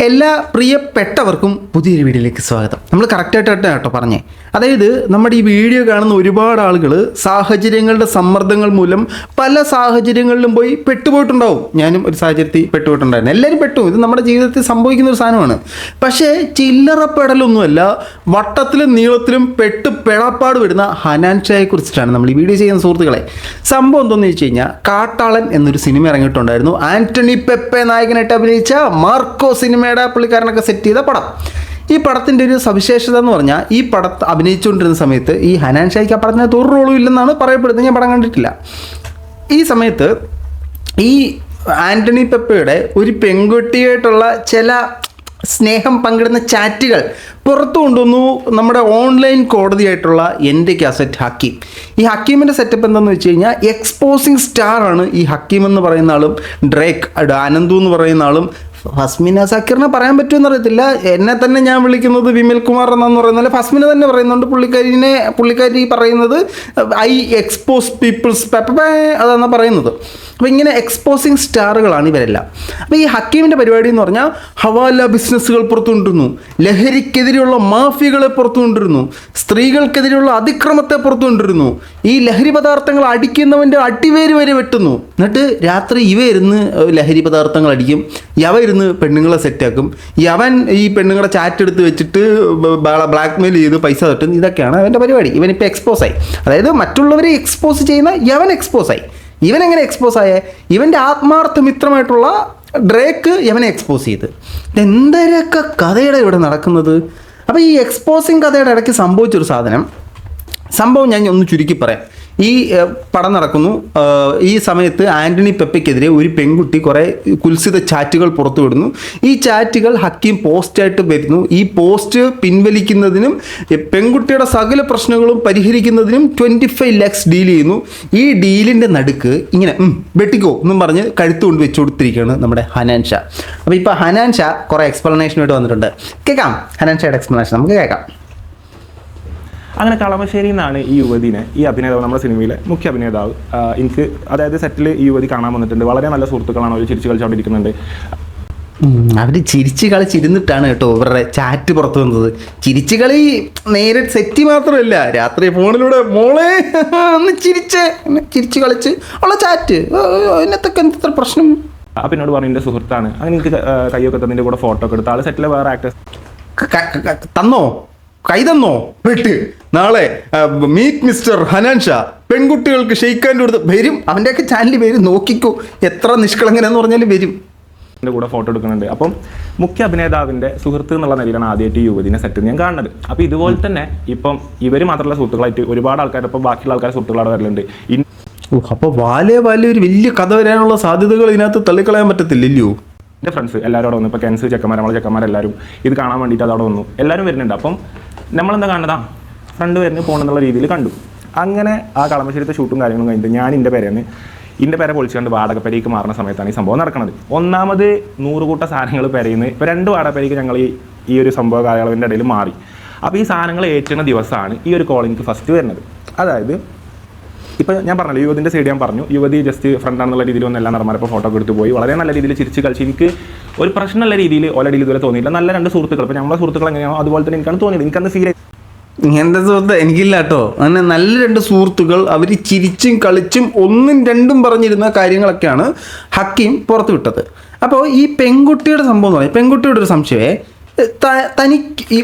എല്ലാ പ്രിയപ്പെട്ടവർക്കും പുതിയൊരു വീഡിയോയിലേക്ക് സ്വാഗതം. നമ്മൾ കറക്റ്റായിട്ട് കേട്ടോ പറഞ്ഞേ. അതായത് നമ്മുടെ ഈ വീഡിയോ കാണുന്ന ഒരുപാട് ആളുകൾ സാഹചര്യങ്ങളുടെ സമ്മർദ്ദങ്ങൾ മൂലം പല സാഹചര്യങ്ങളിലും പോയി പെട്ടുപോയിട്ടുണ്ടാവും. ഞാനും ഒരു സാഹചര്യത്തിൽ പെട്ടുപോയിട്ടുണ്ടായിരുന്നു. എല്ലാവരും പെട്ടു. ഇത് നമ്മുടെ ജീവിതത്തിൽ സംഭവിക്കുന്ന ഒരു സാധനമാണ്. പക്ഷേ ചില്ലറപ്പെടലൊന്നുമല്ല, വട്ടത്തിലും നീളത്തിലും പെടാപ്പാട് വിടുന്ന ഹനാൻ ഷായെ കുറിച്ചിട്ടാണ് നമ്മൾ ഈ വീഡിയോ ചെയ്യുന്ന സുഹൃത്തുക്കളെ. സംഭവം എന്താണെന്ന് വെച്ച് കഴിഞ്ഞാൽ, കാട്ടാളൻ എന്നൊരു സിനിമ ഇറങ്ങിയിട്ടുണ്ടായിരുന്നു. ആന്റണി പെപ്പെ നായകനായിട്ട് അഭിനയിച്ച മാർക്കോ സിനിമയുടെ പുള്ളിക്കാരനൊക്കെ സെറ്റ് ചെയ്ത പടം. ഈ പടത്തിൻ്റെ ഒരു സവിശേഷത എന്ന് പറഞ്ഞാൽ, ഈ പടത്ത് അഭിനയിച്ചുകൊണ്ടിരുന്ന സമയത്ത് ഈ ഹനാൻ ഷായ്ക്ക് ആ പടത്തിനകത്ത് ഒരു റോളും ഇല്ലെന്നാണ് പറയപ്പെടുന്നത്. ഞാൻ പടം കണ്ടിട്ടില്ല. ഈ സമയത്ത് ഈ ആന്റണി പെപ്പയുടെ ഒരു പെൺകുട്ടിയായിട്ടുള്ള ചില സ്നേഹം പങ്കിടുന്ന ചാറ്റുകൾ പുറത്തു കൊണ്ടുവന്നു നമ്മുടെ ഓൺലൈൻ കോടതിയായിട്ടുള്ള എൻ്റെ കാസറ്റ് ഹക്കീം. ഈ ഹക്കീമിൻ്റെ സെറ്റപ്പ് എന്താണെന്ന് വെച്ച് കഴിഞ്ഞാൽ, എക്സ്പോസിങ് സ്റ്റാറാണ് ഈ ഹക്കീം എന്ന് പറയുന്ന ആളും ഡ്രേക്ക് ആനന്ദു എന്ന് പറയുന്ന ആളും. ഫസ്മിന സക്കീറിനെ പറയാൻ പറ്റുമെന്ന് അറിയത്തില്ല. എന്നെ തന്നെ ഞാൻ വിളിക്കുന്നത് വിമൽ കുമാർ എന്നാന്ന് പറയുന്നത്. ഫസ്മിന തന്നെ പറയുന്നുണ്ട്. പുള്ളിക്കാരി പറയുന്നത് ഐ എക്സ്പോസ് പീപ്പിൾസ് അതാണ് പറയുന്നത്. അപ്പോൾ ഇങ്ങനെ എക്സ്പോസിങ് സ്റ്റാറുകളാണ് ഇവരെല്ലാം. അപ്പോൾ ഈ ഹക്കീമിൻ്റെ പരിപാടി എന്ന് പറഞ്ഞാൽ, ഹവാല ബിസിനസ്സുകൾ പുറത്തുകൊണ്ടിരുന്നു, ലഹരിക്കെതിരെയുള്ള മാഫിയകളെ പുറത്തുകൊണ്ടിരുന്നു, സ്ത്രീകൾക്കെതിരെയുള്ള അതിക്രമത്തെ പുറത്തുകൊണ്ടിരുന്നു, ഈ ലഹരി പദാർത്ഥങ്ങൾ അടിക്കുന്നവൻ്റെ അടിവേര് വരെ വെട്ടുന്നു. എന്നിട്ട് രാത്രി ഇവ ഇരുന്ന് ലഹരി പദാർത്ഥങ്ങൾ അടിക്കും, യവ ഇരുന്ന് പെണ്ണുങ്ങളെ സെറ്റാക്കും, യവൻ ഈ പെണ്ണുങ്ങളെ ചാറ്റ് എടുത്ത് വെച്ചിട്ട് ബ്ലാക്ക് മെയിൽ ചെയ്ത് പൈസ തട്ടും. ഇതൊക്കെയാണ് അവൻ്റെ പരിപാടി. ഇവനിപ്പോൾ എക്സ്പോസായി. അതായത് മറ്റുള്ളവരെ എക്സ്പോസ് ചെയ്യുന്ന യവൻ എക്സ്പോസായി. ഇവൻ എങ്ങനെ എക്സ്പോസ് ആയേ? ഇവൻ്റെ ആത്മാർത്ഥ മിത്രമായിട്ടുള്ള ഡ്രേക്ക് ഇവനെ എക്സ്പോസ് ചെയ്ത്. എന്തൊക്കെ കഥയുടെ ഇവിടെ നടക്കുന്നത്. അപ്പോൾ ഈ എക്സ്പോസിങ് കഥയുടെ ഇടയ്ക്ക് സംഭവിച്ചൊരു സംഭവം ഞാൻ ഒന്ന് ചുരുക്കി പറയാം. ഈ പടം നടക്കുന്നു. ഈ സമയത്ത് ആന്റണി പെപ്പയ്ക്കെതിരെ ഒരു പെൺകുട്ടി കുറേ കുൽസിത ചാറ്റുകൾ പുറത്തു വിടുന്നു. ഈ ചാറ്റുകൾ ഹക്കീം പോസ്റ്റായിട്ട് വരുന്നു. ഈ പോസ്റ്റ് പിൻവലിക്കുന്നതിനും പെൺകുട്ടിയുടെ സകല പ്രശ്നങ്ങളും പരിഹരിക്കുന്നതിനും 25 lakhs ഡീൽ ചെയ്യുന്നു. ഈ ഡീലിൻ്റെ നടുക്ക് ഇങ്ങനെ വെട്ടിക്കോ എന്നും പറഞ്ഞ് കഴുത്ത് കൊണ്ട് വെച്ചു കൊടുത്തിരിക്കുകയാണ് നമ്മുടെ ഹനാൻ ഷാ. അപ്പോൾ ഇപ്പോൾ ഹനാൻ ഷാ കുറേ എക്സ്പ്ലനേഷനായിട്ട് വന്നിട്ടുണ്ട്. കേൾക്കാം ഹനാൻ ഷായുടെ എക്സ്പ്ലനേഷൻ, നമുക്ക് കേൾക്കാം. അങ്ങനെ കളമശ്ശേരിയിൽ നിന്നാണ് ഈ യുവതിനെ, ഈ അഭിനേതാവ്, നമ്മുടെ സിനിമയിലെ മുഖ്യ അഭിനേതാവ്. എനിക്ക് അതായത് സെറ്റിൽ ഈ യുവതി കാണാൻ വന്നിട്ടുണ്ട്. വളരെ നല്ല സുഹൃത്തുക്കളാണ്. അവർ ചിരിച്ച് കളിച്ചോണ്ടിരിക്കുന്നുണ്ട്. അവർ ചിരിച്ച് കളിച്ചിരുന്നിട്ടാണ് കേട്ടോ ഇവരുടെ ചാറ്റ് പുറത്തു വന്നത്. ചിരിച്ച് കളി നേരിട്ട് സെറ്റ് മാത്രമല്ല, രാത്രി ഫോണിലൂടെ മോളെ ഒന്ന് ചിരിച്ച് കളിച്ച് ഉള്ള ചാറ്റ്. അതിനകത്തൊക്കെ എന്തത്ര പ്രശ്നം. അപ്പം എന്നോട് പറഞ്ഞു എൻ്റെ സുഹൃത്താണ്. അങ്ങനെ എനിക്ക് കയ്യൊക്കെ തന്നിൻ്റെ കൂടെ ഫോട്ടോ ഒക്കെ എടുത്ത് ആൾ സെറ്റിലെ വേറെ ആക്ടേഴ്സ് തന്നോ, കൈ തന്നോ വെട്ട്. നാളെ മീറ്റ് മിസ്റ്റർ ഹനാൻ ഷാ പെൺകുട്ടികൾക്ക് ഷെയ്ക്കാൻ കൊടുത്ത് വരും. അവൻ്റെയൊക്കെ ചാനലിൽ വരും, നോക്കിക്കോ. എത്ര നിഷ്കളങ്കനെന്ന് പറഞ്ഞാലും വരും. എൻ്റെ കൂടെ ഫോട്ടോ എടുക്കുന്നുണ്ട്. അപ്പം മുഖ്യ അഭിനേതാവിൻ്റെ സുഹൃത്ത് എന്നുള്ള നിലയിലാണ് ആദ്യമായിട്ട് ഈ യുവതിനെ സെറ്റ് ഞാൻ കാണുന്നത്. അപ്പോൾ ഇതുപോലെ തന്നെ ഇപ്പം ഇവർ മാത്രമല്ല സുഹൃത്തുക്കളായിട്ട് ഒരുപാട് ആൾക്കാർ, ഇപ്പോൾ ബാക്കിയുള്ള ആൾക്കാർ സുഹൃത്തുക്കളവിടെ വരലുണ്ട്. അപ്പോൾ ഒരു വലിയ കഥ വരാനുള്ള സാധ്യതകൾ ഇതിനകത്ത് തള്ളിക്കളയാൻ പറ്റത്തില്ലല്ലോ. എൻ്റെ ഫ്രണ്ട്സ് എല്ലാവരും അവിടെ വന്നു. ഇപ്പോൾ കെൻസ് നമ്മളെ ചെക്കന്മാരെല്ലാവരും ഇത് കാണാൻ വേണ്ടിയിട്ട് അതവിടെ വന്നു. എല്ലാവരും വരുന്നുണ്ട്. അപ്പം നമ്മളെന്താ കാണുന്നതാ, ഫ്രണ്ട് വരുന്ന പോകണമെന്നുള്ള രീതിയിൽ കണ്ടു. അങ്ങനെ ആ കളമശ്ശേരിത്തെ ഷൂട്ടും കാര്യങ്ങളും കഴിഞ്ഞിട്ട് ഞാൻ എൻ്റെ പേരെ പൊളിച്ചുകൊണ്ട് വാടകപ്പേരയ്ക്ക് മാറുന്ന സമയത്താണ് ഈ സംഭവം നടക്കുന്നത്. ഒന്നാമത് 100 കൂട്ട സാധനങ്ങൾ പെരയുന്നത്. ഇപ്പോൾ 2 വാടകപ്പേരയ്ക്ക് ഞങ്ങൾ ഈ ഒരു സംഭവ കാലയളവിൻ്റെ ഇടയിൽ മാറി. അപ്പോൾ ഈ സാധനങ്ങൾ ഏറ്റുന്ന ദിവസമാണ് ഈ ഒരു കോൾ എനിക്ക് ഫസ്റ്റ് വരുന്നത്. അതായത് ഇപ്പോൾ ഞാൻ പറഞ്ഞല്ലോ, യുവതിൻ്റെ സൈഡ് ഞാൻ പറഞ്ഞു. യുവതി ജസ്റ്റ് ഫ്രണ്ടാണെന്നുള്ള രീതിയിൽ വന്ന് എല്ലാ നടന്മാരപ്പോൾ ഫോട്ടോ ഒക്കെ എടുത്ത് പോയി. വളരെ നല്ല രീതിയിൽ ചിരിച്ച് കളിച്ച് എനിക്ക് ഒരു പ്രശ്നമുള്ള രീതിയിൽ ഓൾറെഡി ഇതുവരെ തോന്നിയില്ല. നല്ല 2 സുഹൃത്തുക്കൾ, ഇപ്പോൾ നമ്മളെ സുഹൃത്തുക്കൾ എങ്ങനെയാണോ അതുപോലെ തന്നെ എനിക്കാണ് തോന്നിയത്. എനിക്കന്ന് ഫീൽ ഇങ്ങനത്തെ സുഹൃത്ത് എനിക്കില്ല കേട്ടോ. അങ്ങനെ നല്ല 2 സുഹൃത്തുക്കൾ അവർ ചിരിച്ചും കളിച്ചും 1ഉം 2ഉം പറഞ്ഞിരുന്ന കാര്യങ്ങളൊക്കെയാണ് ഹക്കീം പുറത്തു വിട്ടത്. അപ്പോൾ ഈ പെൺകുട്ടിയുടെ സംഭവം എന്ന് പറഞ്ഞാൽ, പെൺകുട്ടിയുടെ ഒരു സംശയമേ, തനിക്ക് ഈ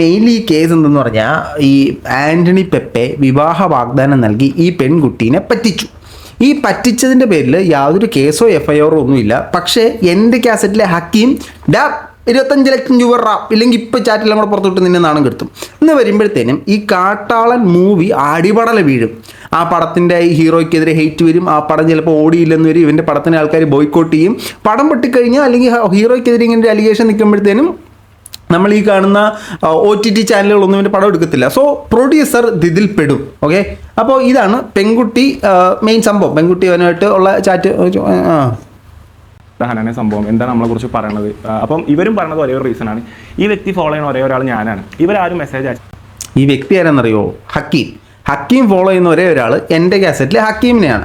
മെയിൻലി ഈ കേസ് എന്തെന്ന് പറഞ്ഞാൽ, ഈ ആന്റണി പെപ്പെ വിവാഹ വാഗ്ദാനം നൽകി ഈ പെൺകുട്ടീനെ പറ്റിച്ചു. ഈ പറ്റിച്ചതിൻ്റെ പേരിൽ യാതൊരു കേസോ FIR ഒന്നുമില്ല. പക്ഷേ എൻ്റെ കാസറ്റിലെ ഹക്കീം 25 ലക്ഷം രൂപ ഇല്ലെങ്കിൽ ഇപ്പോൾ ചാറ്റെല്ലാം കൂടെ പുറത്തോട്ട് നിന്നെ നാണം കെടുത്തും എന്ന് വരുമ്പോഴത്തേനും ഈ കാട്ടാളൻ മൂവി അടിപടല വീഴും. ആ പടത്തിൻ്റെ ഈ ഹീറോയ്ക്കെതിരെ ഹെയ്റ്റ് വരും. ആ പടം ചിലപ്പോൾ ഓടിയില്ലെന്ന് വരും. ഇവൻ്റെ പടത്തിനെ ആൾക്കാർ ബോയ്ക്കോട്ട് ചെയ്യും. പടം പൊട്ടിക്കഴിഞ്ഞാൽ അല്ലെങ്കിൽ ഹീറോയ്ക്കെതിരെ ഇങ്ങനെ അലിഗേഷൻ നിൽക്കുമ്പോഴത്തേനും നമ്മൾ ഈ കാണുന്ന OTT ചാനലുകളൊന്നും ഇവൻ്റെ പടം എടുക്കത്തില്ല. സോ പ്രൊഡ്യൂസർ ഇതിൽ പെടും. ഓക്കെ, അപ്പോൾ ഇതാണ് പെൺകുട്ടി മെയിൻ സംഭവം. പെൺകുട്ടി അവനായിട്ട് ഉള്ള ചാറ്റ്. ഹനാനെ സംഭവം എന്താണ് നമ്മളെക്കുറിച്ച് പറയണത്. അപ്പം ഇവരും പറയുന്നത് ഒരേ ഒരു റീസണാണ്. ഈ വ്യക്തി ഫോളോ ചെയ്യുന്ന ഒരേ ഒരാൾ ഞാനാണ്. ഇവരാരും മെസ്സേജ് അയച്ചു. ഈ വ്യക്തി ആരെന്നറിയോ? ഹക്കീം ഫോളോ ചെയ്യുന്ന ഒരേ ഒരാൾ എൻ്റെ കാസറ്റിൽ ഹക്കീമിനെയാണ്.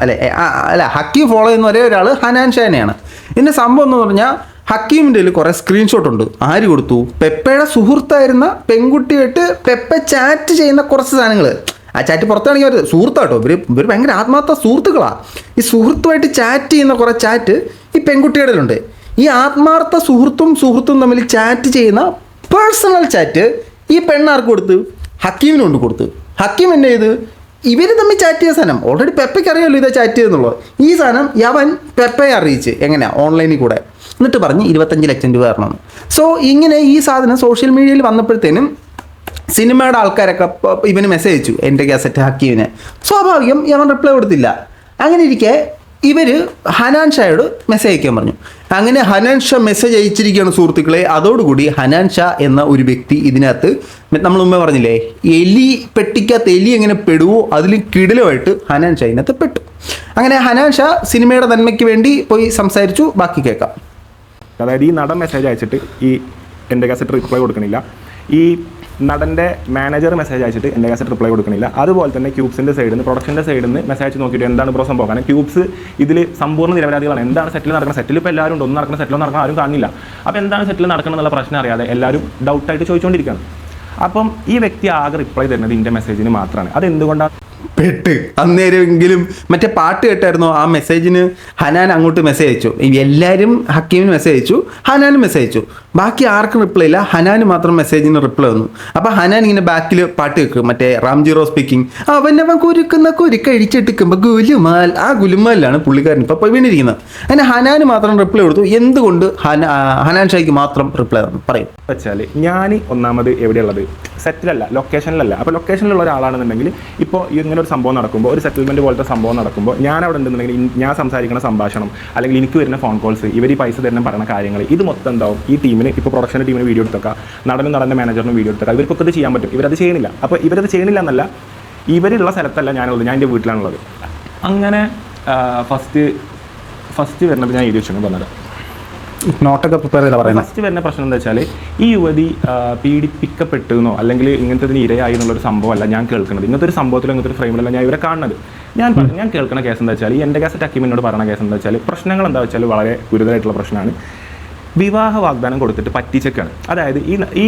ഹക്കീം ഫോളോ ചെയ്യുന്ന ഒരേ ഒരാൾ ഹനാൻ ഷാനെയാണ്. ഇതിൻ്റെ സംഭവം എന്ന് പറഞ്ഞാൽ, ഹക്കീമിൻ്റെ കയ്യിൽ കുറേ സ്ക്രീൻഷോട്ട് ഉണ്ട്. ആര് കൊടുത്തു? പെപ്പയുടെ സുഹൃത്തായിരുന്ന പെൺകുട്ടിയായിട്ട് പെപ്പ ചാറ്റ് ചെയ്യുന്ന കുറച്ച് സാധനങ്ങൾ. ആ ചാറ്റ് പുറത്താണെങ്കിൽ അവർ സുഹൃത്താട്ടോ, ഇവർ ഭയങ്കര ആത്മാർത്ഥ സുഹൃത്തുക്കളാണ്. ഈ സുഹൃത്തുമായിട്ട് ചാറ്റ് ചെയ്യുന്ന കുറേ ചാറ്റ് ഈ പെൺകുട്ടിയുടെ ഉണ്ട്. ഈ ആത്മാർത്ഥ സുഹൃത്തും തമ്മിൽ ചാറ്റ് ചെയ്യുന്ന പേഴ്സണൽ ചാറ്റ് ഈ പെണ്ണാർക്ക് കൊടുത്ത്? ഹക്കീമിന് കൊണ്ട് കൊടുത്ത്. ഹക്കീം എന്നെ ചെയ്ത് ഇവർ തമ്മിൽ ചാറ്റ് ചെയ്ത സാധനം ഓൾറെഡി പെപ്പയ്ക്ക് അറിയാമല്ലോ ഇതാ ചാറ്റ് ചെയ്തെന്നുള്ളത്. ഈ സാധനം യവൻ പെപ്പയെ അറിയിച്ച് എങ്ങനെയാ ഓൺലൈനിൽ കൂടെ, എന്നിട്ട് പറഞ്ഞ് 25 ലക്ഷം രൂപ തരണമെന്ന്. സോ ഇങ്ങനെ ഈ സാധനം സോഷ്യൽ മീഡിയയിൽ വന്നപ്പോഴത്തേനും സിനിമയുടെ ആൾക്കാരൊക്കെ ഇവന് മെസ്സേജ് അയച്ചു, എൻ്റെ കാസറ്റ് ഹക്കീമിന്. സ്വാഭാവികം അവൻ റിപ്ലൈ കൊടുത്തില്ല. അങ്ങനെ ഇരിക്കെ ഇവർ ഹനാൻ ഷായോട് മെസ്സേജ് അയക്കാൻ പറഞ്ഞു. അങ്ങനെ ഹനാൻ ഷാ മെസ്സേജ് അയച്ചിരിക്കുകയാണ് സുഹൃത്തുക്കളെ. അതോടുകൂടി ഹനാൻ ഷാ എന്ന ഒരു വ്യക്തി ഇതിനകത്ത്, നമ്മൾ മുമ്പേ പറഞ്ഞില്ലേ എലി പെട്ടിക്കകത്ത് എലി എങ്ങനെ പെടുവോ അതിൽ കിടിലമായിട്ട് ഹനാൻ ഷാ ഇതിനകത്ത് പെട്ടു. അങ്ങനെ ഹനാൻ ഷാ സിനിമയുടെ നന്മയ്ക്ക് വേണ്ടി പോയി സംസാരിച്ചു. ബാക്കി കേൾക്കാം. അതായത് ഈ നടൻ മെസ്സേജ് അയച്ചിട്ട് ഈ എൻ്റെ കാസറ്റ് റിപ്ലൈ കൊടുക്കണില്ല. ഈ നടൻ്റെ മാനേജർ മെസ്സേജ് അയച്ചിട്ട് എൻ്റെ കാസറ്റ് റിപ്ലൈ കൊടുക്കണില്ല. അതുപോലെ തന്നെ ക്യൂബ്സിൻ്റെ സൈഡിൽ നിന്ന്, പ്രൊഡക്ഷൻ്റെ സൈഡിൽ നിന്ന് മെസ്സേജ് നോക്കിയിട്ട് എന്താണ് ബ്രോ സംഭവം. കാരണം ക്യൂബ്സ് ഇതിൽ സമ്പൂർണ്ണ നിരപരാധികളാണ്. എന്താണ് സെറ്റിൽ നടക്കുന്നത്? സെറ്റിൽ ഇപ്പോൾ എല്ലാവരും ഉണ്ട്, ഒന്നും നടക്കുന്ന സെറ്റിലോ നടക്കണം ആരും കാണില്ല. അപ്പോൾ എന്താണ് സെറ്റിൽ നടക്കണം എന്നുള്ള പ്രശ്നം അറിയാതെ എല്ലാവരും ഡൗട്ടായിട്ട് ചോദിച്ചുകൊണ്ടിരിക്കുകയാണ്. അപ്പം ഈ വ്യക്തി ആകെ റിപ്ലൈ തരുന്നത് എൻ്റെ മെസ്സേജിന് മാത്രമാണ്. അതെന്തുകൊണ്ടാണ്? പെട്ട് അന്നേരമെങ്കിലും മറ്റേ പാട്ട് കേട്ടായിരുന്നോ? ആ മെസ്സേജിന് ഹനാൻ അങ്ങോട്ട് മെസ്സേജ് അയച്ചു. എല്ലാവരും ഹക്കീമിന് മെസ്സേജ് അയച്ചു, ഹനാനും മെസ്സേജ് അയച്ചു. ബാക്കി ആർക്കും റിപ്ലൈ ഇല്ല. ഹനാന് മാത്രം മെസ്സേജിന് റിപ്ലൈ വന്നു. അപ്പോൾ ഹനാൻ ഇങ്ങനെ ബാക്കിൽ പാട്ട് കേൾക്കും, മറ്റേ റാംജീറോ സ്പീക്കിംഗ്. അവനവൻ കുരുക്കുന്ന കുരുക്കഴിച്ചെടുക്കുമ്പോൾ ഗുലുമാൽ, ആ ഗുലുമാലിലാണ് പുള്ളിക്കാരൻ ഇപ്പോൾ വീണിരിക്കുന്നത്. അങ്ങനെ ഹനാന് മാത്രം റിപ്ലൈ കൊടുത്തു. എന്തുകൊണ്ട് ഹനാൻ ഷായ്ക്ക് മാത്രം റിപ്ലൈ തന്നു പറയും വെച്ചാൽ, ഞാൻ ഒന്നാമത് എവിടെയുള്ളത് സെറ്റിലല്ല, ലൊക്കേഷനിലല്ല. അപ്പോൾ ലൊക്കേഷനിലുള്ള ഒരാളാണെന്നുണ്ടെങ്കിൽ ഇപ്പോൾ ഇങ്ങനെ ഒരു സംഭവം നടക്കുമ്പോൾ, ഒരു സെറ്റിൽമെൻറ്റ് പോലത്തെ സംഭവം നടക്കുമ്പോൾ ഞാൻ അവിടെ ഉണ്ടെന്നുണ്ടെങ്കിൽ ഞാൻ സംസാരിക്കുന്ന സംഭാഷണം അല്ലെങ്കിൽ എനിക്ക് വരുന്ന ഫോൺ കോൾസ്, ഇവർ ഈ പൈസ തരുന്ന പറയുന്ന കാര്യങ്ങൾ, ഇത് മൊത്തം എന്താവും ഈ ടീമിന്, ഇപ്പോൾ പ്രൊഡക്ഷൻ ടീമിന് വീഡിയോ എടുത്തേക്കാം, നടൻ്റെ മാനേജറിനും വീഡിയോ എടുത്തേക്കാം. ഇവർക്കൊക്കെ ഇത് ചെയ്യാൻ പറ്റും. ഇവരത് ചെയ്യണില്ല. അപ്പോൾ ഇവരത് ചെയ്യണില്ല എന്നല്ല, ഇവരുള്ള സ്ഥലത്തല്ല ഞാനുള്ളത്, ഞാൻ എൻ്റെ വീട്ടിലാണുള്ളത്. അങ്ങനെ ഫസ്റ്റ് വരുന്നത് ഞാൻ എഴുതി വെച്ചു പറഞ്ഞത്. നോട്ടൊക്കെ പ്രിപ്പയർ ചെയ്താൽ പറയുന്നത്. ഫസ്റ്റ് വരുന്ന പ്രശ്നം എന്താ വെച്ചാൽ, ഈ യുവതി പീഡിപ്പിക്കപ്പെട്ടെന്നോ അല്ലെങ്കിൽ ഇങ്ങനത്തെ ഇരയായി എന്നുള്ളൊരു സംഭവമല്ല ഞാൻ കേൾക്കുന്നത്. ഇങ്ങനത്തെ ഒരു സംഭവത്തിലോ ഇങ്ങനത്തെ ഒരു ഫ്രെയിമിലല്ല ഞാൻ ഇവരെ കാണുന്നത്. ഞാൻ കേൾക്കുന്ന കേസ് എന്താ വെച്ചാൽ, ഈ എൻ്റെ കാസറ്റ് ഹക്കീമിനോട് പറയുന്ന കേസ് എന്താ വെച്ചാൽ, പ്രശ്നങ്ങൾ എന്താ വെച്ചാൽ വളരെ ഗുരുതരമായിട്ടുള്ള പ്രശ്നമാണ്. വിവാഹ വാഗ്ദാനം കൊടുത്തിട്ട് പറ്റിച്ചൊക്കെയാണ്. അതായത് ഈ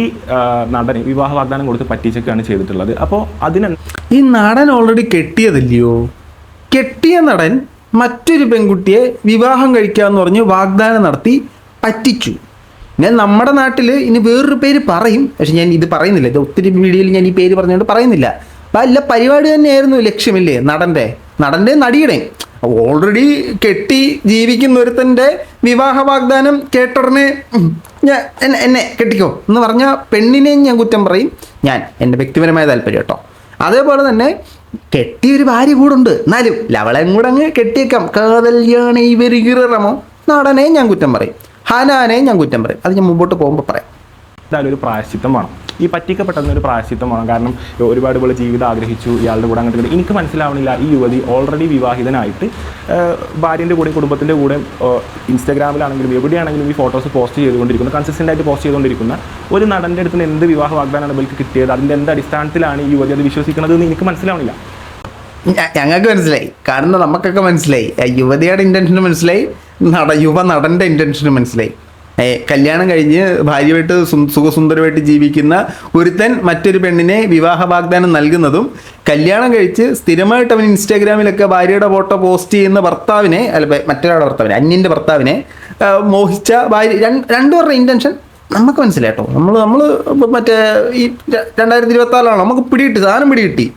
നടന് വിവാഹ വാഗ്ദാനം കൊടുത്ത് പറ്റിച്ചൊക്കെയാണ് ചെയ്തിട്ടുള്ളത്. അപ്പോൾ ഈ നടൻ ഓൾറെഡി കെട്ടിയതല്ലയോ? കെട്ടിയ നടൻ മറ്റൊരു പെൺകുട്ടിയെ വിവാഹം കഴിക്കാമെന്ന് പറഞ്ഞ് വാഗ്ദാനം നടത്തി പറ്റിച്ചു. ഞാൻ നമ്മുടെ നാട്ടിൽ ഇനി വേറൊരു പേര് പറയും, പക്ഷെ ഞാൻ ഇത് പറയുന്നില്ല. ഇത് ഒത്തിരി വീഡിയോയിൽ ഞാൻ ഈ പേര് പറഞ്ഞുകൊണ്ട് പറയുന്നില്ല. വല്ല പരിപാടി തന്നെയായിരുന്നു ലക്ഷ്യമില്ലേ നടൻ്റെ നടിയുടെ. ഓൾറെഡി കെട്ടി ജീവിക്കുന്ന ഒരുത്തൻ്റെ വിവാഹ വാഗ്ദാനം കേട്ടുടനെ എന്നെ കെട്ടിക്കോ എന്ന് പറഞ്ഞ പെണ്ണിനെയും ഞാൻ കുറ്റം പറയും. ഞാൻ എൻ്റെ വ്യക്തിപരമായ താല്പര്യം കേട്ടോ. അതേപോലെ തന്നെ കെട്ടിയൊരു ഭാര്യ കൂടെ ഉണ്ട്, എന്നാലും ലവളെയും കൂടെ അങ്ങ് കെട്ടിയേക്കാം. കാതല്യാണി ഇവരിറമോ നടനെ ഞാൻ കുറ്റം പറയും, ഹനാനെ ഞാൻ കുറ്റം പറയും. അത് ഞാൻ മുമ്പോട്ട് പോകുമ്പോൾ പറയാം. എന്തായാലും ഒരു പ്രായശ്ചിത്തം വേണം. ഈ പറ്റിക്കപ്പെട്ടതിനൊരു പ്രായശ്ചിത്തം വേണം. കാരണം ഒരുപാട് പോലെ ജീവിതം ആഗ്രഹിച്ചു, ഇയാളുടെ കൂടെ അങ്ങോട്ട്. എനിക്ക് മനസ്സിലാവണില്ല, ഈ യുവതി ഓൾറെഡി വിവാഹിതനായിട്ട് ഭാര്യൻ്റെ കൂടെ കുടുംബത്തിൻ്റെ കൂടെ ഇൻസ്റ്റാഗ്രാമിലാണെങ്കിലും എവിടെയാണെങ്കിലും ഈ ഫോട്ടോസ് പോസ്റ്റ് ചെയ്തുകൊണ്ടിരിക്കുന്ന, കൺസിസ്റ്റൻ്റ് ആയിട്ട് പോസ്റ്റ് ചെയ്തുകൊണ്ടിരിക്കുന്ന ഒരു നടൻ്റെ അടുത്ത് എന്ത് വിവാഹ വാഗ്ദാനമാണ് ഇവർക്ക് കിട്ടിയത്? അതിൻ്റെ എന്ത് അടിസ്ഥാനത്തിലാണ് ഈ യുവതി അത് വിശ്വസിക്കുന്നത് എന്ന് എനിക്ക് മനസ്സിലാവണില്ല. ഞങ്ങൾക്ക് മനസ്സിലായി, കാണുന്ന നമുക്കൊക്കെ മനസ്സിലായി. യുവതിയുടെ ഇൻറ്റൻഷന് മനസ്സിലായി, യുവ നടൻ്റെ ഇൻറ്റൻഷന് മനസ്സിലായി. കല്യാണം കഴിഞ്ഞ് ഭാര്യയായിട്ട് സുഖസുന്ദരമായിട്ട് ജീവിക്കുന്ന ഒരുത്തൻ മറ്റൊരു പെണ്ണിനെ വിവാഹ വാഗ്ദാനം നൽകുന്നതും, കല്യാണം കഴിച്ച് സ്ഥിരമായിട്ട് അവൻ ഇൻസ്റ്റാഗ്രാമിലൊക്കെ ഭാര്യയുടെ ഫോട്ടോ പോസ്റ്റ് ചെയ്യുന്ന ഭർത്താവിനെ, അല്ല മറ്റൊരാളുടെ ഭർത്താവിനെ, അന്യൻ്റെ ഭർത്താവിനെ മോഹിച്ച ഭാര്യ, രണ്ടുപേരുടെ ഇൻറ്റൻഷൻ നമുക്ക് മനസ്സിലായി കേട്ടോ. നമ്മൾ മറ്റേ ഈ 2024 നമുക്ക് സാധനം പിടികിട്ടി.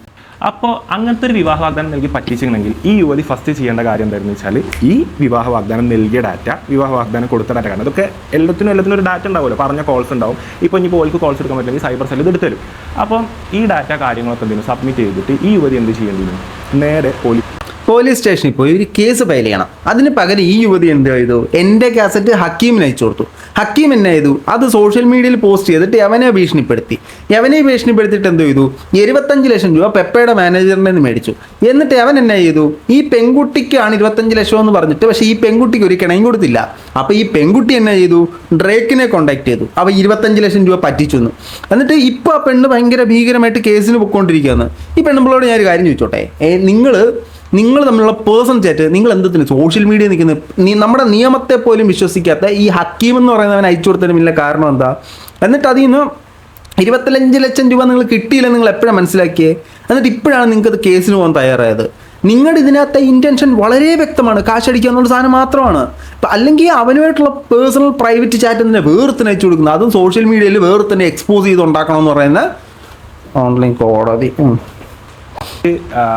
അപ്പോൾ അങ്ങനത്തെ ഒരു വിവാഹ വാഗ്ദാനം നൽകി പറ്റിച്ചിട്ടുണ്ടെങ്കിൽ ഈ യുവതി ഫസ്റ്റ് ചെയ്യേണ്ട കാര്യം എന്തായിരുന്നു വെച്ചാൽ, ഈ വിവാഹ വാഗ്ദാനം നൽകിയ ഡാറ്റ, വിവാഹ വാഗ്ദാനം കൊടുത്ത ഡാറ്റ, കാരണം അതൊക്കെ എല്ലാത്തിനും ഒരു ഡാറ്റ ഉണ്ടാവുമല്ലോ, പറഞ്ഞ കോൾസ് ഉണ്ടാവും. ഇപ്പോൾ ഇനി പോൾക്ക് കോൾസ് എടുക്കാൻ പറ്റില്ലെങ്കിൽ സൈബർ സെൽ ഇത് എടുത്തു തരും. അപ്പം ഈ ഡാറ്റ കാര്യങ്ങളൊക്കെ എന്തെങ്കിലും സബ്മിറ്റ് ചെയ്തിട്ട് ഈ യുവതി എന്ത് ചെയ്യേണ്ടിയിരുന്നു? നേരെ പോലീസ് സ്റ്റേഷനിൽ പോയി ഒരു കേസ് ഫയൽ ചെയ്യണം. അതിന് പകരം ഈ യുവതി എന്ത് ചെയ്തു? എൻ്റെ കാസറ്റ് ഹക്കീമിന് അയച്ചു കൊടുത്തു. ഹക്കീം എന്നെ ചെയ്തു? അത് സോഷ്യൽ മീഡിയയിൽ പോസ്റ്റ് ചെയ്തിട്ട് യവനെ ഭീഷണിപ്പെടുത്തിയിട്ട് എന്ത് ചെയ്തു? 25 ലക്ഷം രൂപ പെപ്പയുടെ മാനേജറിനെ നിന്ന് മേടിച്ചു. എന്നിട്ട് അവൻ എന്നെ ചെയ്തു? ഈ പെൺകുട്ടിക്കാണ് 25 ലക്ഷം എന്ന് പറഞ്ഞിട്ട്, പക്ഷേ ഈ പെൺകുട്ടിക്ക് ഒരു കിണയും കൊടുത്തില്ല. അപ്പോൾ ഈ പെൺകുട്ടി എന്നെ ചെയ്തു? ഡ്രേക്കിനെ കോൺടാക്ട് ചെയ്തു. അപ്പോൾ 25 ലക്ഷം രൂപ പറ്റിച്ചു എന്ന്. എന്നിട്ട് ഇപ്പോൾ ആ പെണ്ണ് ഭയങ്കര ഭീകരമായിട്ട് കേസിന് പൊയ്ക്കൊണ്ടിരിക്കുകയാണ്. ഈ പെണ്ണുമ്പിളോട് ഞാനൊരു കാര്യം ചോദിച്ചോട്ടെ, നിങ്ങൾ നിങ്ങൾ തമ്മിലുള്ള പേഴ്സണൽ ചാറ്റ് നിങ്ങൾ എന്തിന് സോഷ്യൽ മീഡിയ നിൽക്കുന്ന നമ്മുടെ നിയമത്തെ പോലും വിശ്വസിക്കാത്ത ഈ ഹക്കീം എന്ന് പറയുന്നവൻ അയച്ചു കൊടുത്തതിന് വലിയ കാരണം എന്താ? എന്നിട്ട് അതിൽ നിന്ന് 25 ലക്ഷം രൂപ നിങ്ങൾ കിട്ടിയില്ലെന്ന് നിങ്ങൾ എപ്പോഴാണ് മനസ്സിലാക്കിയേ? എന്നിട്ട് ഇപ്പോഴാണ് നിങ്ങൾക്ക് അത് കേസിന് പോകാൻ തയ്യാറായത്. നിങ്ങളുടെ ഇതിനകത്തെ ഇൻറ്റൻഷൻ വളരെ വ്യക്തമാണ്, കാശടിക്കുക എന്നുള്ള സാധനം മാത്രമാണ്. അപ്പം അല്ലെങ്കിൽ അവനുമായിട്ടുള്ള പേഴ്സണൽ പ്രൈവറ്റ് ചാറ്റ് തന്നെ വേറെ അയച്ചു കൊടുക്കുന്നത്, അതും സോഷ്യൽ മീഡിയയിൽ വേറെ തന്നെ എക്സ്പോസ് ചെയ്ത് ഉണ്ടാക്കണമെന്ന് പറയുന്ന ഓൺലൈൻ കോടതി